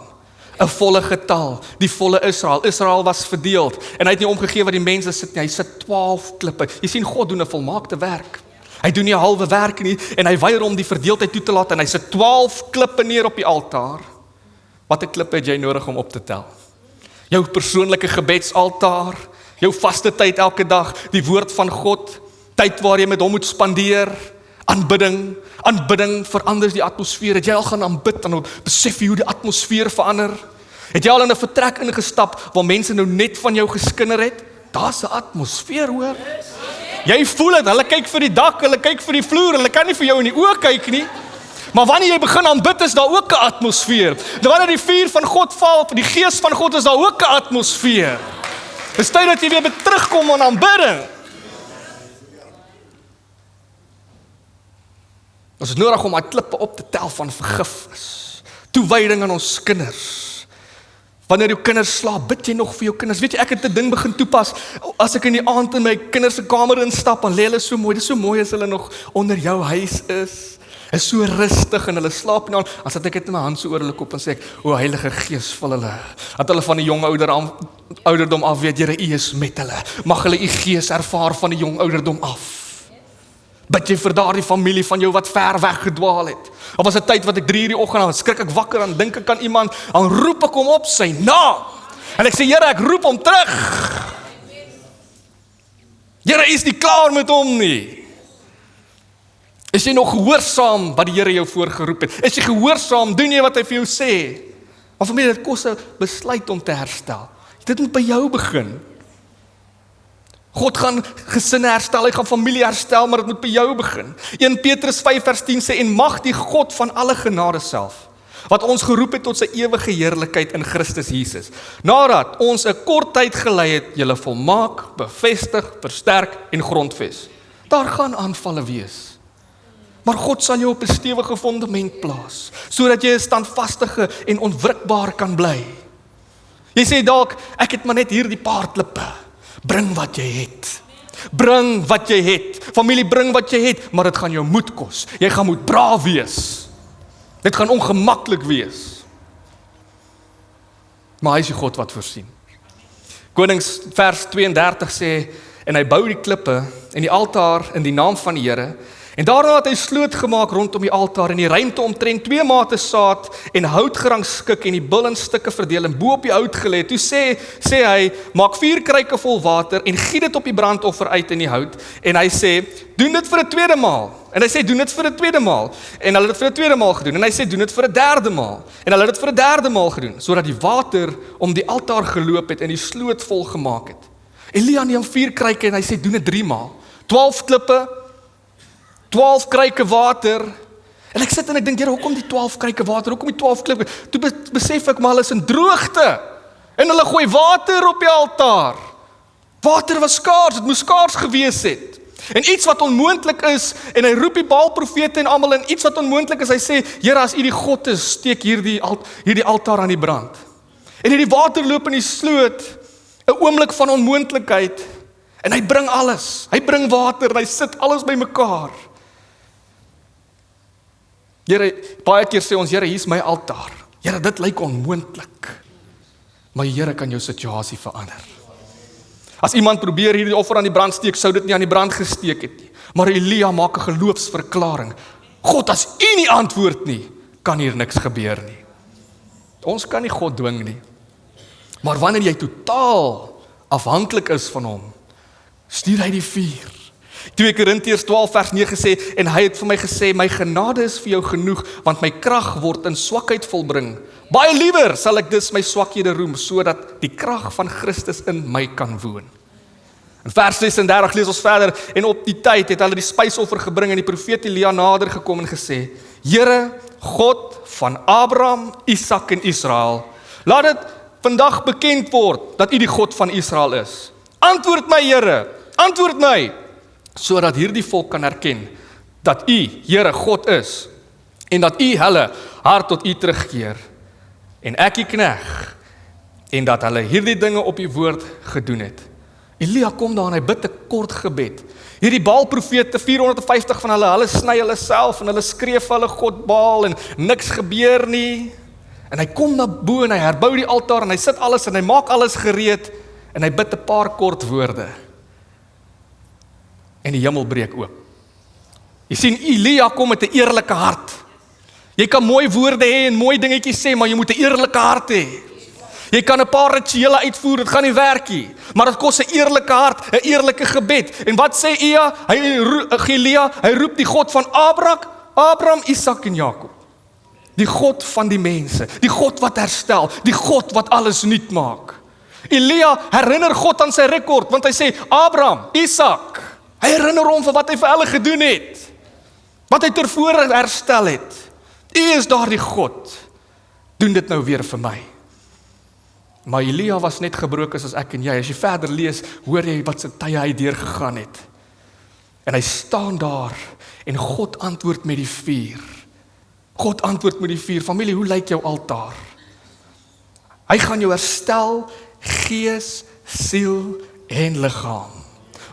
'n volle getal, die volle Israel. Israel was verdeeld en hy het nie omgegee wat die mense sit nie. Hy sit 12 klippe. Jy sien, God doen 'n volmaakte werk. Hy doen nie 'n halwe werk nie en hy weier om die verdeeldheid toe te laat en hy sit 12 klippe neer op die altaar. Watter klippe het jy nodig om op te tel? Jou persoonlike gebedsaltaar, jou vaste tyd elke dag, die woord van God, tyd waar jy met hom moet spandeer, aanbidding verander die atmosfeer. Het jy al gaan aanbid en besef jy hoe die atmosfeer verander? Het jy al in 'n vertrek ingestap waar mense nou net van jou geskinder het? Daar's 'n atmosfeer, hoor. Jy voel dit, hulle kyk vir die dak, hulle kyk vir die vloer, hulle kan nie vir jou in die oë kyk nie. Maar wanneer jy begin aanbid, is daar ook 'n atmosfeer. Wanneer die vuur van God val, die gees van God, is daar ook 'n atmosfeer. Dis tyd dat jy weer terugkom aan aanbidding. Ons is nodig om daai klippe op te tel van vergifnis, toewyding aan ons kinders. Wanneer jou kinders slaap, bid jy nog vir jou kinders. Weet jy, ek het 'n ding begin toepas. As ek in die aand in my kinders se kamer instap, dan lê hulle so mooi. Dit is so mooi as hulle nog onder jou huis is so rustig en hulle slaap nie aan. As ek dit in my hand so oor hulle kop en sê ek, o Heilige Gees, vul hulle. Dat hulle van die jong ouderdom af weet, Here, U is met hulle. Mag hulle U Gees ervaar van die jong ouderdom af. Bid jy vir daardie familie van jou wat ver weg gedwaal het. Of was 'n tyd wat ek 3 uur die oggend aan skrik ek wakker en dink ek aan iemand, dan roep ek hom op sy naam. En ek sê, Here, ek roep hom terug. Here, is nie klaar met hom nie. Is jy nog gehoorsaam wat die Here jou voorgeroep het? Is jy gehoorsaam, doen jy wat hy vir jou sê? Maar vir my, dit kos 'n besluit om te herstel. Dit moet by jou begin. God gaan gesinne herstel, hy gaan familie herstel, maar dit moet by jou begin. 1 Petrus 5 vers 10 sê, en mag die God van alle genade self, wat ons geroep het tot sy ewige heerlikheid in Christus Jesus, nadat ons 'n kort tyd gelei het, julle volmaak, bevestig, versterk en grondves. Daar gaan aanvalle wees. Maar God sal jou op 'n stewige fundament plaas, sodat jy 'n standvastige en onwrikbaar kan bly. Jy sê dalk, ek het maar net hierdie paar klippe. Bring wat jy het. Bring wat jy het. Familie, bring wat jy het, maar dit gaan jou moed kos. Jy gaan moet braaf wees. Dit gaan ongemaklik wees. Maar hy is die God wat voorsien. Konings vers 32 sê, en hy bou die klippe en die altaar in die naam van die Here, en daarna het hy sloot gemaak rondom die altaar en die ruimte omtrent 2 mate saad en hout gerangskik en die bil in stukke verdeel en bo op die hout gelê. Toe sê hy, maak 4 kruike vol water en giet dit op die brandoffer uit in die hout. En hy sê, doen dit vir 'n tweede maal. En hy sê, doen dit vir 'n tweede maal. En hulle het dit vir 'n tweede maal gedoen. En hy sê, doen dit vir 'n derde maal. En hulle het dit vir 'n derde maal gedoen, sodat die water om die altaar geloop het en die sloot vol gemaak het. Elia neem 4 kruike en hy sê, doen dit 3 maal. 12 klippe, 12 kruike water. En ek sit en ek dink, Here, hoekom die 12 kruike water? Hoekom die 12 klippe? Toe besef ek, maar hulle is in droogte. En hulle gooi water op die altaar. Water was skaars, dit moes skaars gewees het. En iets wat onmoontlik is, en hy roep die Baal-profete en almal in, iets wat onmoontlik is, hy sê, Here, as U die God is, steek hierdie altaar aan die brand. En hierdie water loop in die sloot, 'n oomblik van onmoontlikheid, en hy bring alles. Hy bring water, en hy sit alles bymekaar. Here, baie keer sê ons, Here, hier is my altaar. Here, dit lyk onmoontlik. Maar Here kan jou situasie verander. As iemand probeer hierdie offer aan die brand steek, sou dit nie aan die brand gesteek het nie. Maar Elia maak 'n geloofsverklaring. God, as U nie antwoord nie, kan hier niks gebeur nie. Ons kan nie God dwing nie. Maar wanneer jy totaal afhanklik is van hom, stuur hy die vuur. 2 Korintiërs 12 vers 9 sê, en hy het vir my gesê, my genade is vir jou genoeg, want my krag word in swakheid volbring. Baie liewer sal ek dus my swakhede roem, sodat die krag van Christus in my kan woon. In vers 36 lees ons verder, en op die tyd het hulle die spysoffer gebring, en die profeet Elia nader gekom en gesê, Here, God van Abraham, Isak en Israel, laat dit vandag bekend word, dat U die God van Israel is. Antwoord my, Here, antwoord my, sodat hierdie volk kan erken, dat U, Here, God is, en dat U hulle hart tot U terugkeer, en ek die knegg, en dat hulle hierdie dinge op U woord gedoen het. Elia kom daar en hy bid 'n kort gebed. Hierdie Baal-profete, 450 van hulle sny hulle self, en hulle skree vir hulle God Baal, en niks gebeur nie. En hy kom na bo en hy herbou die altaar, en hy sit alles, en hy maak alles gereed, en hy bid 'n paar kort woorde. En die hemel breek oop. Jy sien, Elia kom met 'n eerlike hart. Jy kan mooi woorde hê en mooi dingetjies sê, maar jy moet 'n eerlike hart hê. Jy kan 'n paar rituele uitvoer, dit gaan nie werk nie. Maar dit kos 'n eerlike hart, 'n eerlike gebed. En wat sê Elia? Hy roep die God van Abraham, Isak en Jakob. Die God van die mense, die God wat herstel, die God wat alles nuut maak. Elia herinner God aan sy rekord, want hy sê, Abraham, Isak, hy herinner hom vir wat hy vir hulle gedoen het, wat hy tevore herstel het. U is daardie God, doen dit nou weer vir my. Maar Elia was net gebroken soos ek en jy. As jy verder lees, hoor jy wat sy tye hy deurgegaan het. En hy staan daar, en God antwoord met die vuur. God antwoord met die vuur. Familie, hoe lyk jou altaar? Hy gaan jou herstel, gees, siel en liggaam.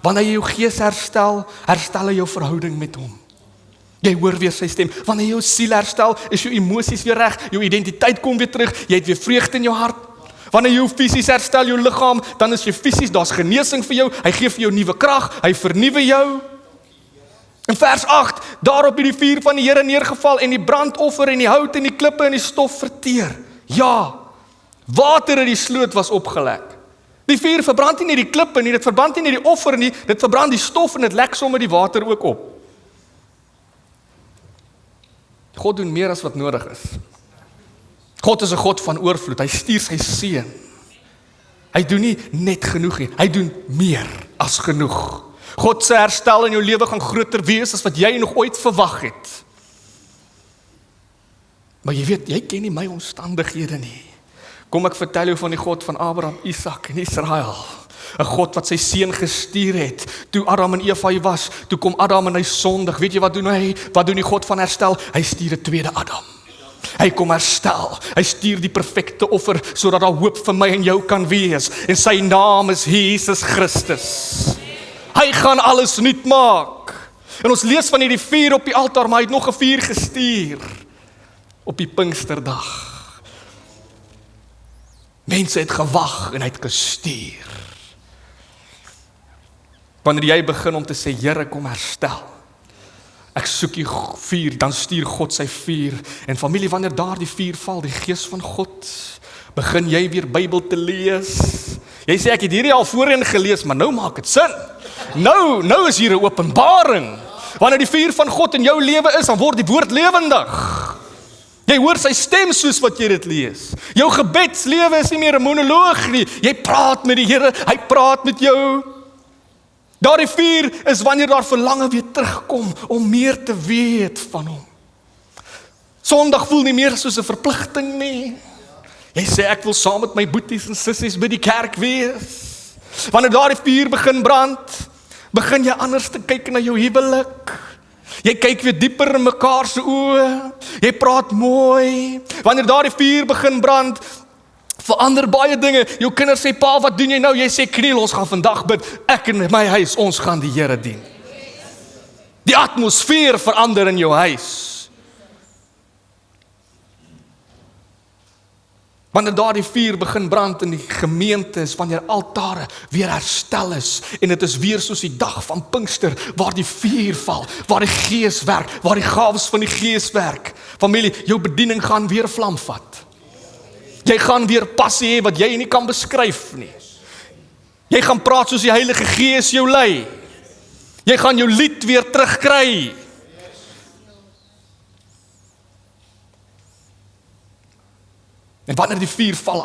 Wanneer jy jou gees herstel, herstel hy jou verhouding met hom. Jy hoor weer sy stem. Wanneer jy jou siel herstel, is jou emosies weer reg, jou identiteit kom weer terug, jy het weer vreugde in jou hart. Wanneer jy jou fisies herstel, jou liggaam, dan is jy fisies, daar's genesing vir jou, hy gee vir jou nuwe krag, hy vernuwe jou. In vers 8, daarop het die vuur van die Here neergeval, en die brandoffer en die hout en die klippe en die stof verteer. Ja, water in die sloot was opgelek. Die vuur verbrand nie net die klippe nie, dit verbrand nie net die offer nie, dit verbrand die stof en dit lek sommer die water ook op. God doen meer as wat nodig is. God is 'n God van oorvloed, hy stuur sy seun. Hy doen nie net genoeg nie, hy doen meer as genoeg. God se herstel in jou lewe gaan groter wees as wat jy nog ooit verwag het. Maar jy weet, jy ken nie my omstandighede nie. Kom ek vertel jou van die God van Abraham, Isak en Israel. 'n God wat sy seun gestuur het. Toe Adam en Eva hy was, toe kom Adam en hy sondig. Weet jy wat doen hy? Wat doen die God van herstel? Hy stuur 'n tweede Adam. Hy kom herstel. Hy stuur die perfekte offer sodat daar hoop vir my en jou kan wees. En sy naam is Jesus Christus. Hy gaan alles nuut maak. En ons lees van hierdie vuur op die altaar, maar hy het nog 'n vuur gestuur op die Pinksterdag. Mense het gewag en hy het gestuur. Wanneer jy begin om te sê, Here, kom herstel. Ek soek die vuur, dan stuur God sy vuur. En familie, wanneer daar die vuur val, die Gees van God, begin jy weer Bybel te lees. Jy sê, ek het hierdie al voorheen gelees, maar nou maak het sin. Nou is hier 'n openbaring. Wanneer die vuur van God in jou lewe is, dan word die woord lewendig. Jy hoor sy stem soos wat jy dit lees. Jou gebedslewe is nie meer 'n monoloog nie. Jy praat met die Here, hy praat met jou. Daardie vuur is wanneer daar verlange weer terugkom om meer te weet van hom. Sondag voel nie meer soos 'n verpligting nie. Jy sê ek wil saam met my boeties en sissies by die kerk wees. Wanneer daardie vuur begin brand, begin jy anders te kyk na jou huwelik. Jy kyk weer dieper in mekaar se oë. Jy praat mooi. Wanneer daardie vuur begin brand, verander baie dinge. Jou kinders sê, pa, wat doen jy nou? Jy sê, kniel, ons gaan vandag bid. Ek en my huis, ons gaan die Here dien. Die atmosfeer verander in jou huis. Wanneer daardie vuur begin brand in die gemeente is, wanneer altare weer herstel is, en dit is weer soos die dag van Pinkster, waar die vuur val, waar die Gees werk, waar die gawes van die Gees werk. Familie, jou bediening gaan weer vlam vat. Jy gaan weer passie hê wat jy nie kan beskryf nie. Jy gaan praat soos die Heilige Gees jou lei. Jy gaan jou lied weer terugkry. En wanneer die vuur val,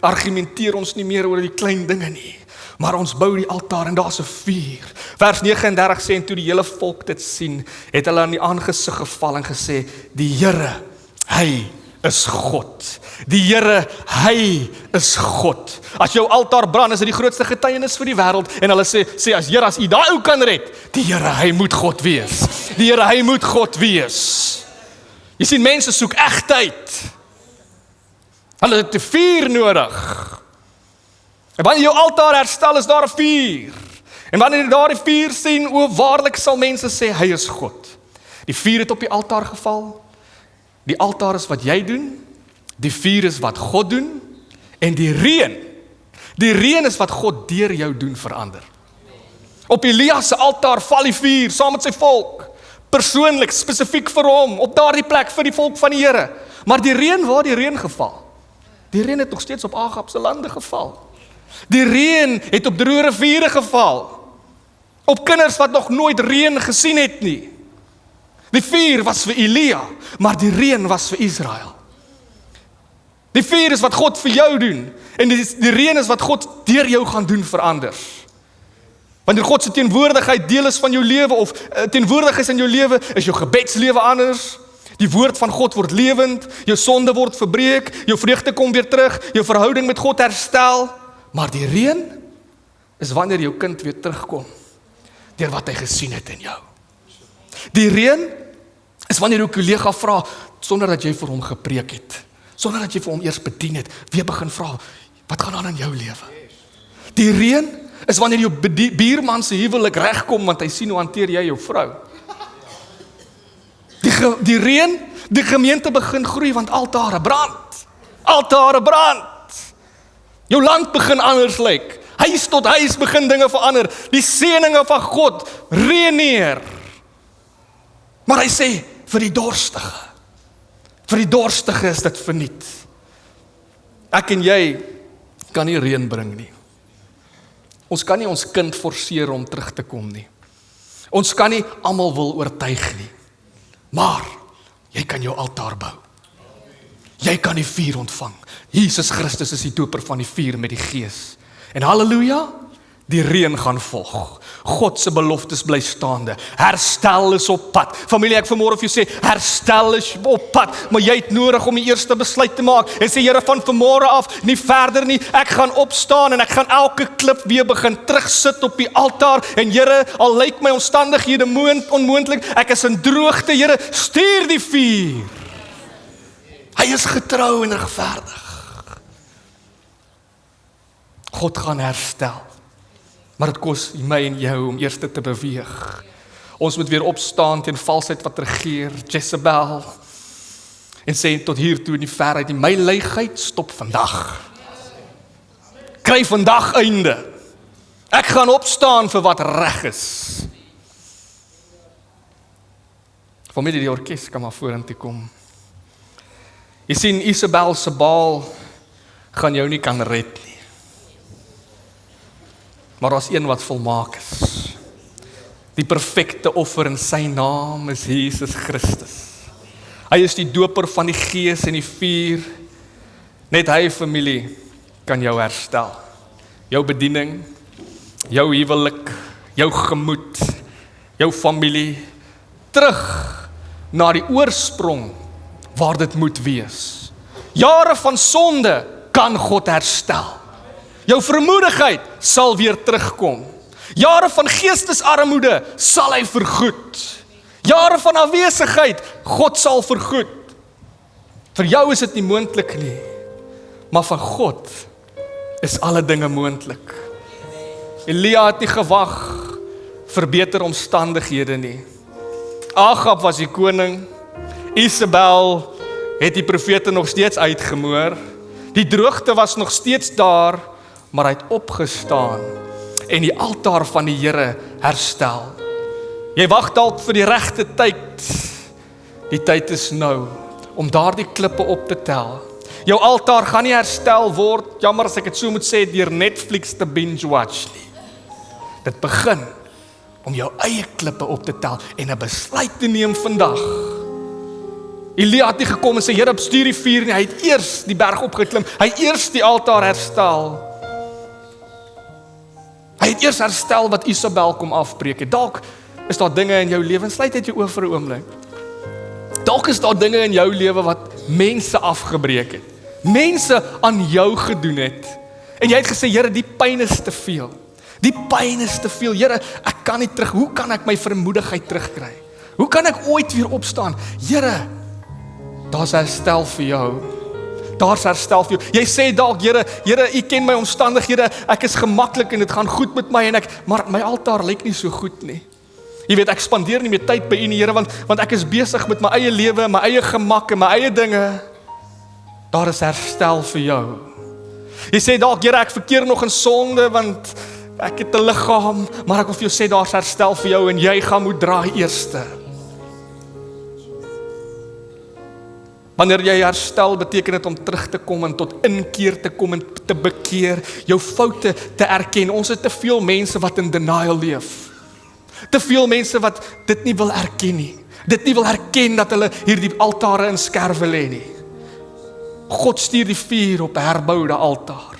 argumenteer ons nie meer oor die klein dinge nie, maar ons bou die altaar en daar's 'n vuur. Vers 39 sê, en toe die hele volk dit sien, het hulle aan die aangesig geval en gesê, die Here, hy is God. Die Here, hy is God. As jou altaar brand, is dit die grootste getuienis vir die wêreld, en hulle sê as Here, as u daai ou kan red, die Here, hy moet God wees. Die Here, hy moet God wees. Jy sien, mense soek egtheid. Hulle het 'n vuur nodig. En wanneer jou altaar herstel, is daar 'n vuur. En wanneer jy daardie vuur sien, o waarlik sal mense sê, hy is God. Die vuur het op die altaar geval. Die altaar is wat jy doen. Die vuur is wat God doen. En die reën is wat God deur jou doen verander. Op Elia se altaar val die vuur, saam met sy volk. Persoonlik, spesifiek vir hom, op daardie plek vir die volk van die Here. Maar die reën, waar die reën geval? Die reën het nog steeds op Agab se lande geval. Die reën het op droë riviere geval. Op kinders wat nog nooit reën gesien het nie. Die vuur was vir Elia, maar die reën was vir Israel. Die vuur is wat God vir jou doen, en die reën is wat God deur jou gaan doen verander. Wanneer God se teenwoordigheid deel is van jou lewe, of teenwoordig is in jou lewe, is jou gebedslewe anders. Die woord van God word lewend, jou sonde word verbreek, jou vreugde kom weer terug, jou verhouding met God herstel. Maar die reën is wanneer jou kind weer terugkom, deur wat hy gesien het in jou. Die reën is wanneer jou kollega vra, sonder dat jy vir hom gepreek het, sonder dat jy vir hom eers bedien het, weer begin vra, wat gaan aan in jou lewe? Die reën is wanneer jou buurman se huwelik regkom, want hy sien hoe hanteer jy jou vrou. Die reën, die gemeente begin groei, want altare brand. Altare brand. Jou land begin anders lyk. Huis tot huis begin dinge verander. Die seëninge van God reën neer. Maar hy sê, vir die dorstige is dit verniet. Ek en jy kan nie reën bring nie. Ons kan nie ons kind forceer om terug te kom nie. Ons kan nie almal wil oortuig nie. Maar, jy kan jou altaar bou. Jy kan die vuur ontvang. Jesus Christus is die doper van die vuur met die Gees. En halleluja, die reën gaan volg. God se beloftes bly staande. Herstel is op pad. Familie, ek vanmôre vir jou sê, herstel is op pad, maar jy het nodig om die eerste besluit te maak. En sê, Here, van vanmôre af, nie verder nie, ek gaan opstaan en ek gaan elke klip weer begin terugsit op die altaar. En Here, al lyk my omstandighede onmoontlik, ek is in droogte, Here, stuur die vuur. Hy is getrou en regverdig. God gaan herstel. Maar dit kos my en jou om eers te beweeg. Ons moet weer opstaan teen valsheid wat regeer, Jezebel, en sê tot hier toe in die verheid, die my leegheid stop vandag. Kry vandag einde. Ek gaan opstaan vir wat reg is. Familie, die orkes kan maar vorentoe kom. Jy sien, Isabel se baal gaan jou nie kan red nie. Maar daar's een wat volmaak is. Die perfekte offer in sy naam is Jesus Christus. Hy is die doper van die gees en die vuur. Net hy, familie, kan jou herstel. Jou bediening, jou huwelik, jou gemoed, jou familie, terug na die oorsprong waar dit moet wees. Jare van sonde kan God herstel. Jou vermoedigheid sal weer terugkom. Jare van geestesarmoede sal hy vergoed. Jare van afwesigheid, God sal vergoed. Vir jou is dit nie moontlik nie, maar vir God is alle dinge moontlik. Elia het nie gewag vir beter omstandighede nie. Agab was die koning, Isabel het die profete nog steeds uitgemoor, die droogte was nog steeds daar, maar hy het opgestaan en die altaar van die Here herstel. Jy wag dalk vir die regte tyd. Die tyd is nou om daardie klippe op te tel. Jou altaar gaan nie herstel word, jammer as ek dit so moet sê, deur Netflix te binge watch nie. Dit begin om jou eie klippe op te tel en 'n besluit te neem vandag. Elia het nie gekom en sê, Here, stuur die vuur nie. Hy het eers die berg opgeklim. Hy het eers die altaar herstel. Hy het eers herstel wat Isabel kom afbreek het. Dalk is daar dinge in jou lewe, sluit uit jou oë vir 'n oomblik. Dalk is daar dinge in jou lewe wat mense afgebreek het. Mense aan jou gedoen het. En jy het gesê, Here, die pyn is te veel. Die pyn is te veel. Here, ek kan nie terug. Hoe kan ek my vermoedigheid terugkry? Hoe kan ek ooit weer opstaan? Here, daar's herstel vir jou. Daar's herstel vir jou. Jy sê dalk, Here, U ken my omstandighede. Ek is gemaklik en dit gaan goed met my maar my altaar lyk nie so goed nie. Jy weet, ek spandeer nie meer tyd by U nie, Here, want ek is besig met my eie lewe, my eie gemak en my eie dinge. Daar is herstel vir jou. Jy sê dalk, Here, ek verkeer nog in sonde, want ek het 'n liggaam, maar ek wil vir jou sê, daar's herstel vir jou en jy gaan moet draai eerste. Wanneer jy herstel, beteken dit om terug te kom en tot inkeer te kom en te bekeer, jou foute te erken. Ons het te veel mense wat in denial leef. Te veel mense wat dit nie wil erken nie. Dit nie wil erken dat hulle hierdie altare in skerwe lê nie. God stuur die vuur op 'n herboude altaar.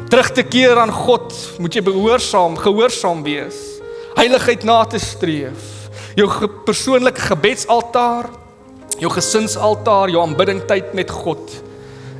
Terug te keer aan God, moet jy gehoorsaam wees. Heiligheid na te streef. Jou persoonlike gebedsaltaar, jou gesinsaltaar, jou aanbiddingtyd met God.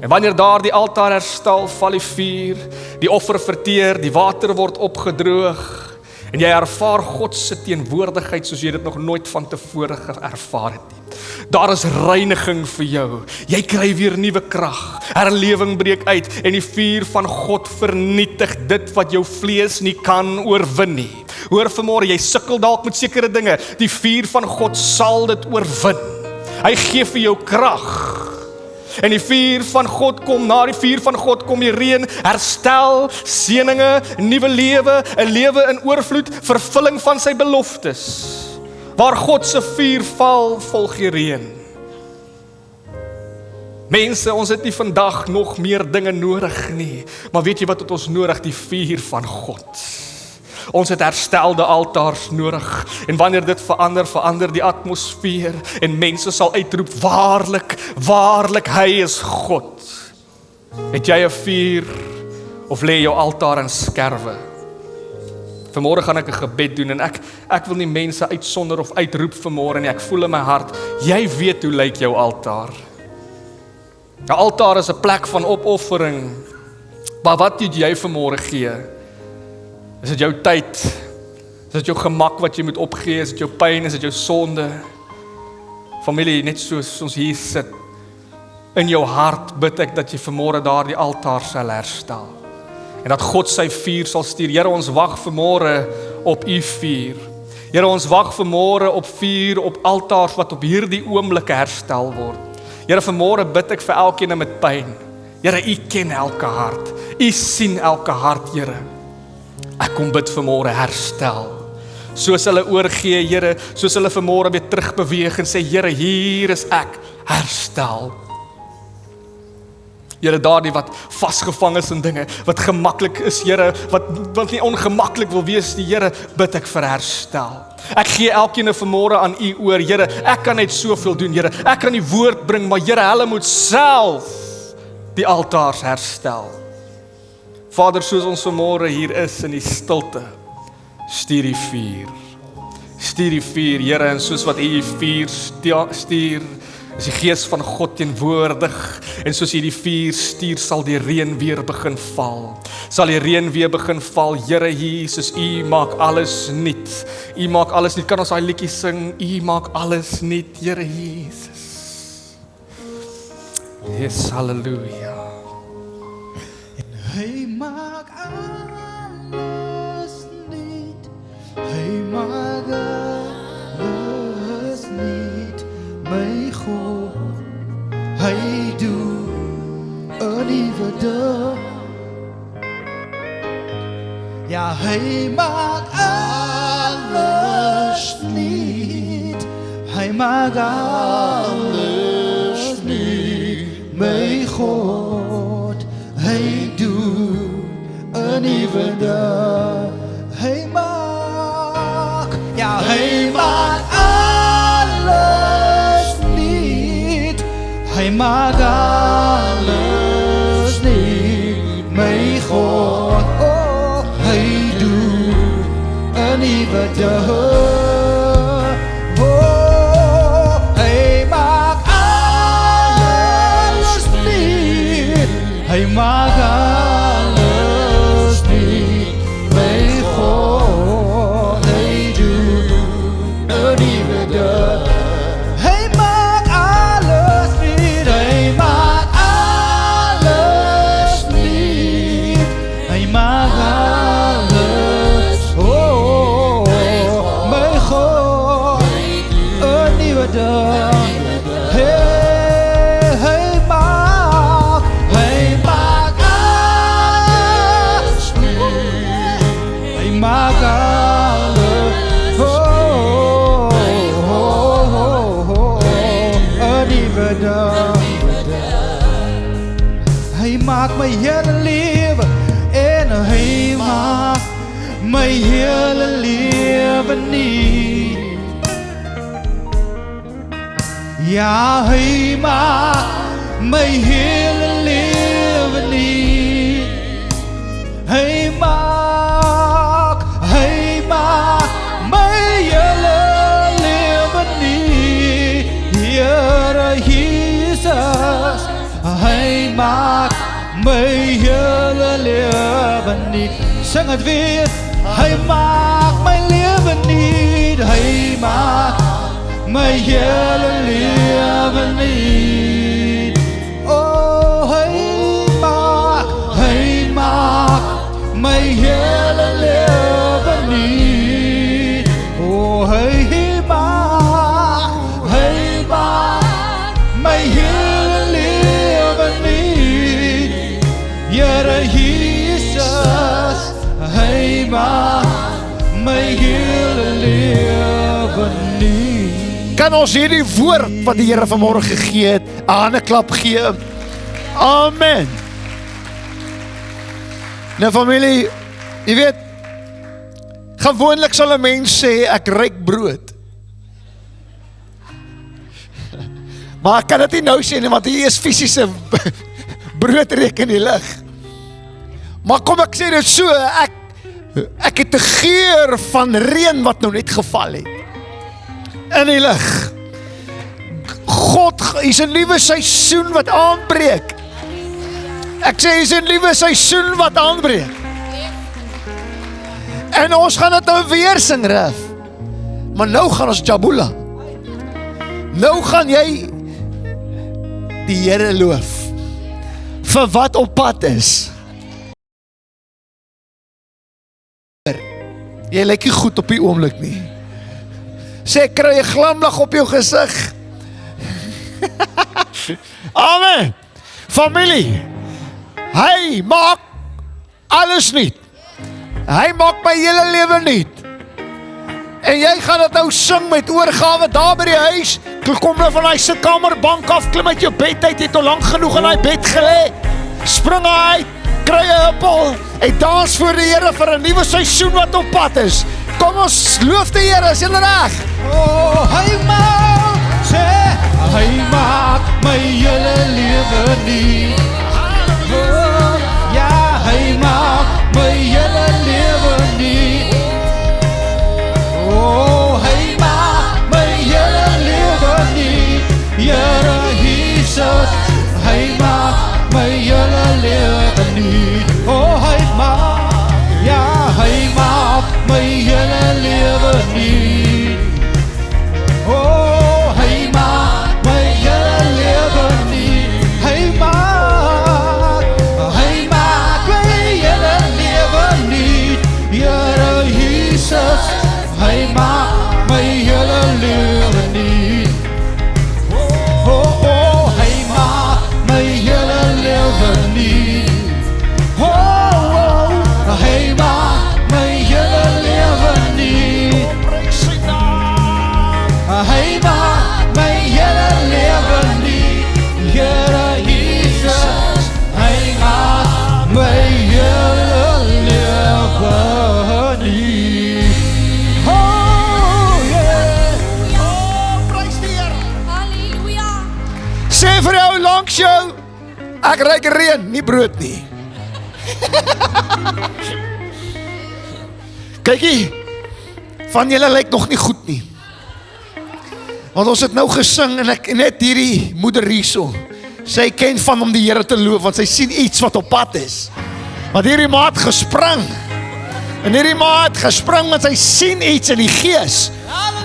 En wanneer daar die altaar herstel, val die vuur, die offer verteer, die water word opgedroog, en jy ervaar God se teenwoordigheid soos jy dit nog nooit van tevore ervaar het nie. Daar is reiniging vir jou. Jy kry weer nuwe krag. Herlewing breek uit en die vuur van God vernietig dit wat jou vlees nie kan oorwin nie. Hoor vanmôre, jy sukkel dalk met sekere dinge. Die vuur van God sal dit oorwin. Hy gee vir jou krag. En die vuur van God kom, na die vuur van God kom die reën, herstel, seëninge, nuwe lewe, 'n lewe in oorvloed, vervulling van sy beloftes. Waar God se vuur val, volg die reën. Mense, ons het nie vandag nog meer dinge nodig nie, maar weet jy wat het ons nodig? Die vuur van God. Ons het herstelde altaars nodig, en wanneer dit verander die atmosfeer, en mense sal uitroep, waarlik, waarlik, hy is God. Het jy 'n vuur, of lê jou altaar in skerwe? Vanmôre gaan ek 'n gebed doen, en ek wil nie mense uitsonder of uitroep vanmôre nie, ek voel in my hart, jy weet hoe lyk jou altaar. 'n Altaar is 'n plek van opoffering, maar wat moet jy vanmôre gee? Is dit jou tyd? Is dit jou gemak wat jy moet opgee? Is dit jou pyn? Is dit jou sonde? Familie, net soos ons hier sit, in jou hart bid ek dat jy vanmôre daardie altaar sal herstel. en dat God sy vuur sal stuur. Here, ons wag vanmôre op u vuur. Here, ons wag vanmôre op vuur, op altaars wat op hierdie oomblikke herstel word. Here, vanmôre bid ek vir elkeen met pyn. Here, u ken elke hart. U sien elke hart, Here. Ek kom bid vanmôre herstel. Soos hulle oorgee, Here, soos hulle vanmôre weer terugbeweeg en sê, Here, hier is ek, herstel. Here, daardie wat vasgevang is in dinge, wat gemaklik is, Here, wat nie ongemaklik wil wees, die Here, bid ek vir herstel. Ek gee elkeen vanmôre aan u oor, Here, ek kan net soveel doen, Here, ek kan die woord bring, maar Here, hulle moet self die altaars herstel. Vader, soos ons vanmôre hier is in die stilte, stuur die vuur. Stuur die vuur, Here, en soos wat u die vuur stuur, is die gees van God teenwoordig, en soos u die vuur stuur, sal die reën weer begin val. Sal die reën weer begin val, Here Jesus, u maak alles nuut. U maak alles nuut. Kan ons daai liedjie sing? U maak alles nuut, Here Jesus. Yes, halleluja. Hy maak alles nuut. Hy maak alles nuut. My God, hy doen 'n nuwe dag. Ja, hy maak alles nuut. Hy maak alles nuut. My God, hy doen 'n nuwe dag. Hy maak, ja, hy maak alles nuut. Hy maak alles nuut. My God, oh, hy doen 'n nuwe dag. Oh, hy maak alles nuut. Hy maak alles nuut. My God, hy doen 'n nuwe dag. Hy maak alles nuut. Hy maak alles nuut. Hy maak alles. Oh, my God, 'n nuwe dag. Hy maak alles nuut. Hy maak alles. Oh, 'n nuwe dag. Hy maak my hele lewe en hy maak my hele lewe nuut. Ja, hy maak my hele lewe nuut. Hy maak my hele lewe nuut. Here Jesus, hy maak my hele lewe nuut. Sing het weer, hy maak my lewe nuut. Hy maak my hele lewe nuut. Oh, hy maak my hele lewe nuut. Oh, hy maak my hele lewe nuut. Here Jesus, hy maak my hele lewe nuut. Kan ons hierdie woord wat die Here vanmôre gegee het, 'n handeklap gee? Amen. Nou familie, jy weet, gewoonlik sal 'n mens sê ek ruik brood. Maar ek kan dit nie nou sê nie, want hier is fisiese broodreuk in die lug. Maar kom ek sê dit so, ek het 'n geur van reën wat nou net geval het in die lug. God, hier's 'n nuwe seisoen wat aanbreek. Ek sê hier's 'n nuwe seisoen wat aanbreek. En ons gaan dit nou weer sing, Ref. Maar nou gaan ons Jabula. Nou gaan jy die Here loof vir wat op pad is. Jy lyk nie goed op die oomblik nie. Sê, kry 'n glimlag op jou gesig. Amen. Familie, hy maak alles nuut. Hy maak my hele lewe nuut. En jy gaan dit nou sing met oorgawe daar by die huis. Kom nou van daai sitkamerbank af, klim uit jou bed uit, jy het al lank genoeg in daai bed gelê. Spring uit, kry 'n huppel en dans voor die Here vir 'n nuwe seisoen wat op pad is. Kom ons loof die Here, is julle reg? Oh, hy maak, sê, hy maak my hele lewe nuut. Oh, ja, hy maak my hele lewe nuut. Oh, hy maak my hele lewe nuut. Here Jesus, hy maak my hele lewe nuut. Oh, hy maak, ja, hy maak my hele lewe nuut. Oh, hy maak my hele lewe nuut. Hy maak my hele lewe nuut. Here Jesus, hy maak my hele lewe nuut. Oh, oh, hy maak my hele lewe nuut. Oh, oh, hy maak my hele lewe nuut. Hy maak my hele lewe nuut. Here Jesus, hy maak my hele lewe nuut. Oh, yeah. Oh, prys die Here. Halleluja. Sê vir jou langs jou, ek ruik reën, nie brood nie. Kykie, van julle lyk nog nie goed nie. Want ons het nou gesing en ek net hierdie moeder hierso. Sy ken van om die Here te loof want sy sien iets wat op pad is. Want hierdie maat gespring. En hierdie maat gespring want sy sien iets in die gees.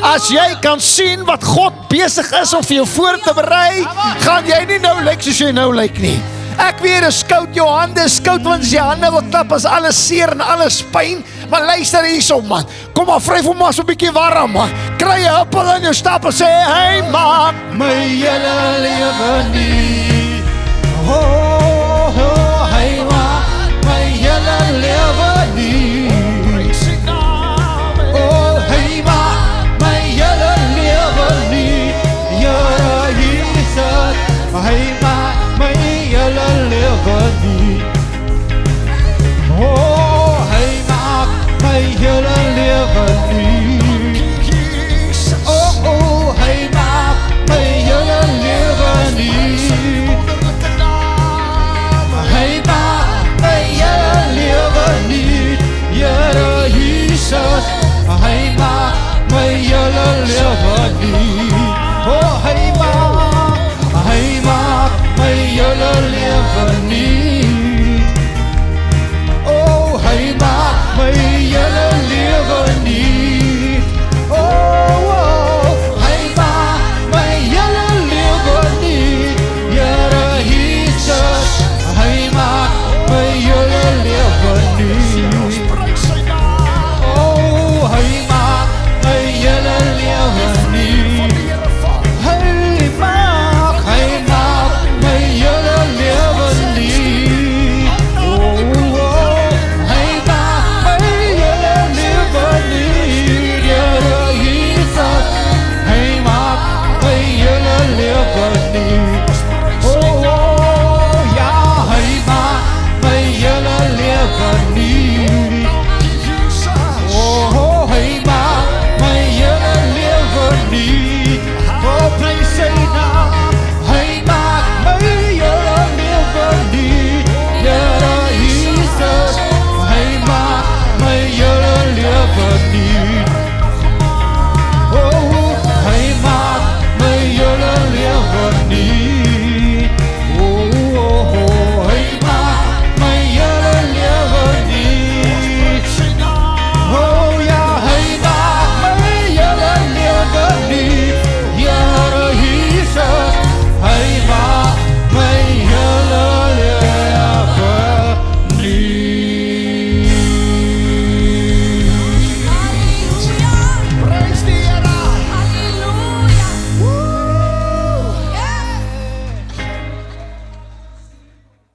As jy kan sien wat God besig is om vir jou voor te berei, gaan jy nie nou lyk soos jy nou lyk nie. Ek weet, is koud, jou hande is koud, want as jy hande wil klap, is alles seer en alles pyn. Maar luister hierso man, kom maar vryf hom maar so 'n bietjie warm man. Kry 'n huppel in jou stap en sê, hy maak My hele lewe nuut. Oh,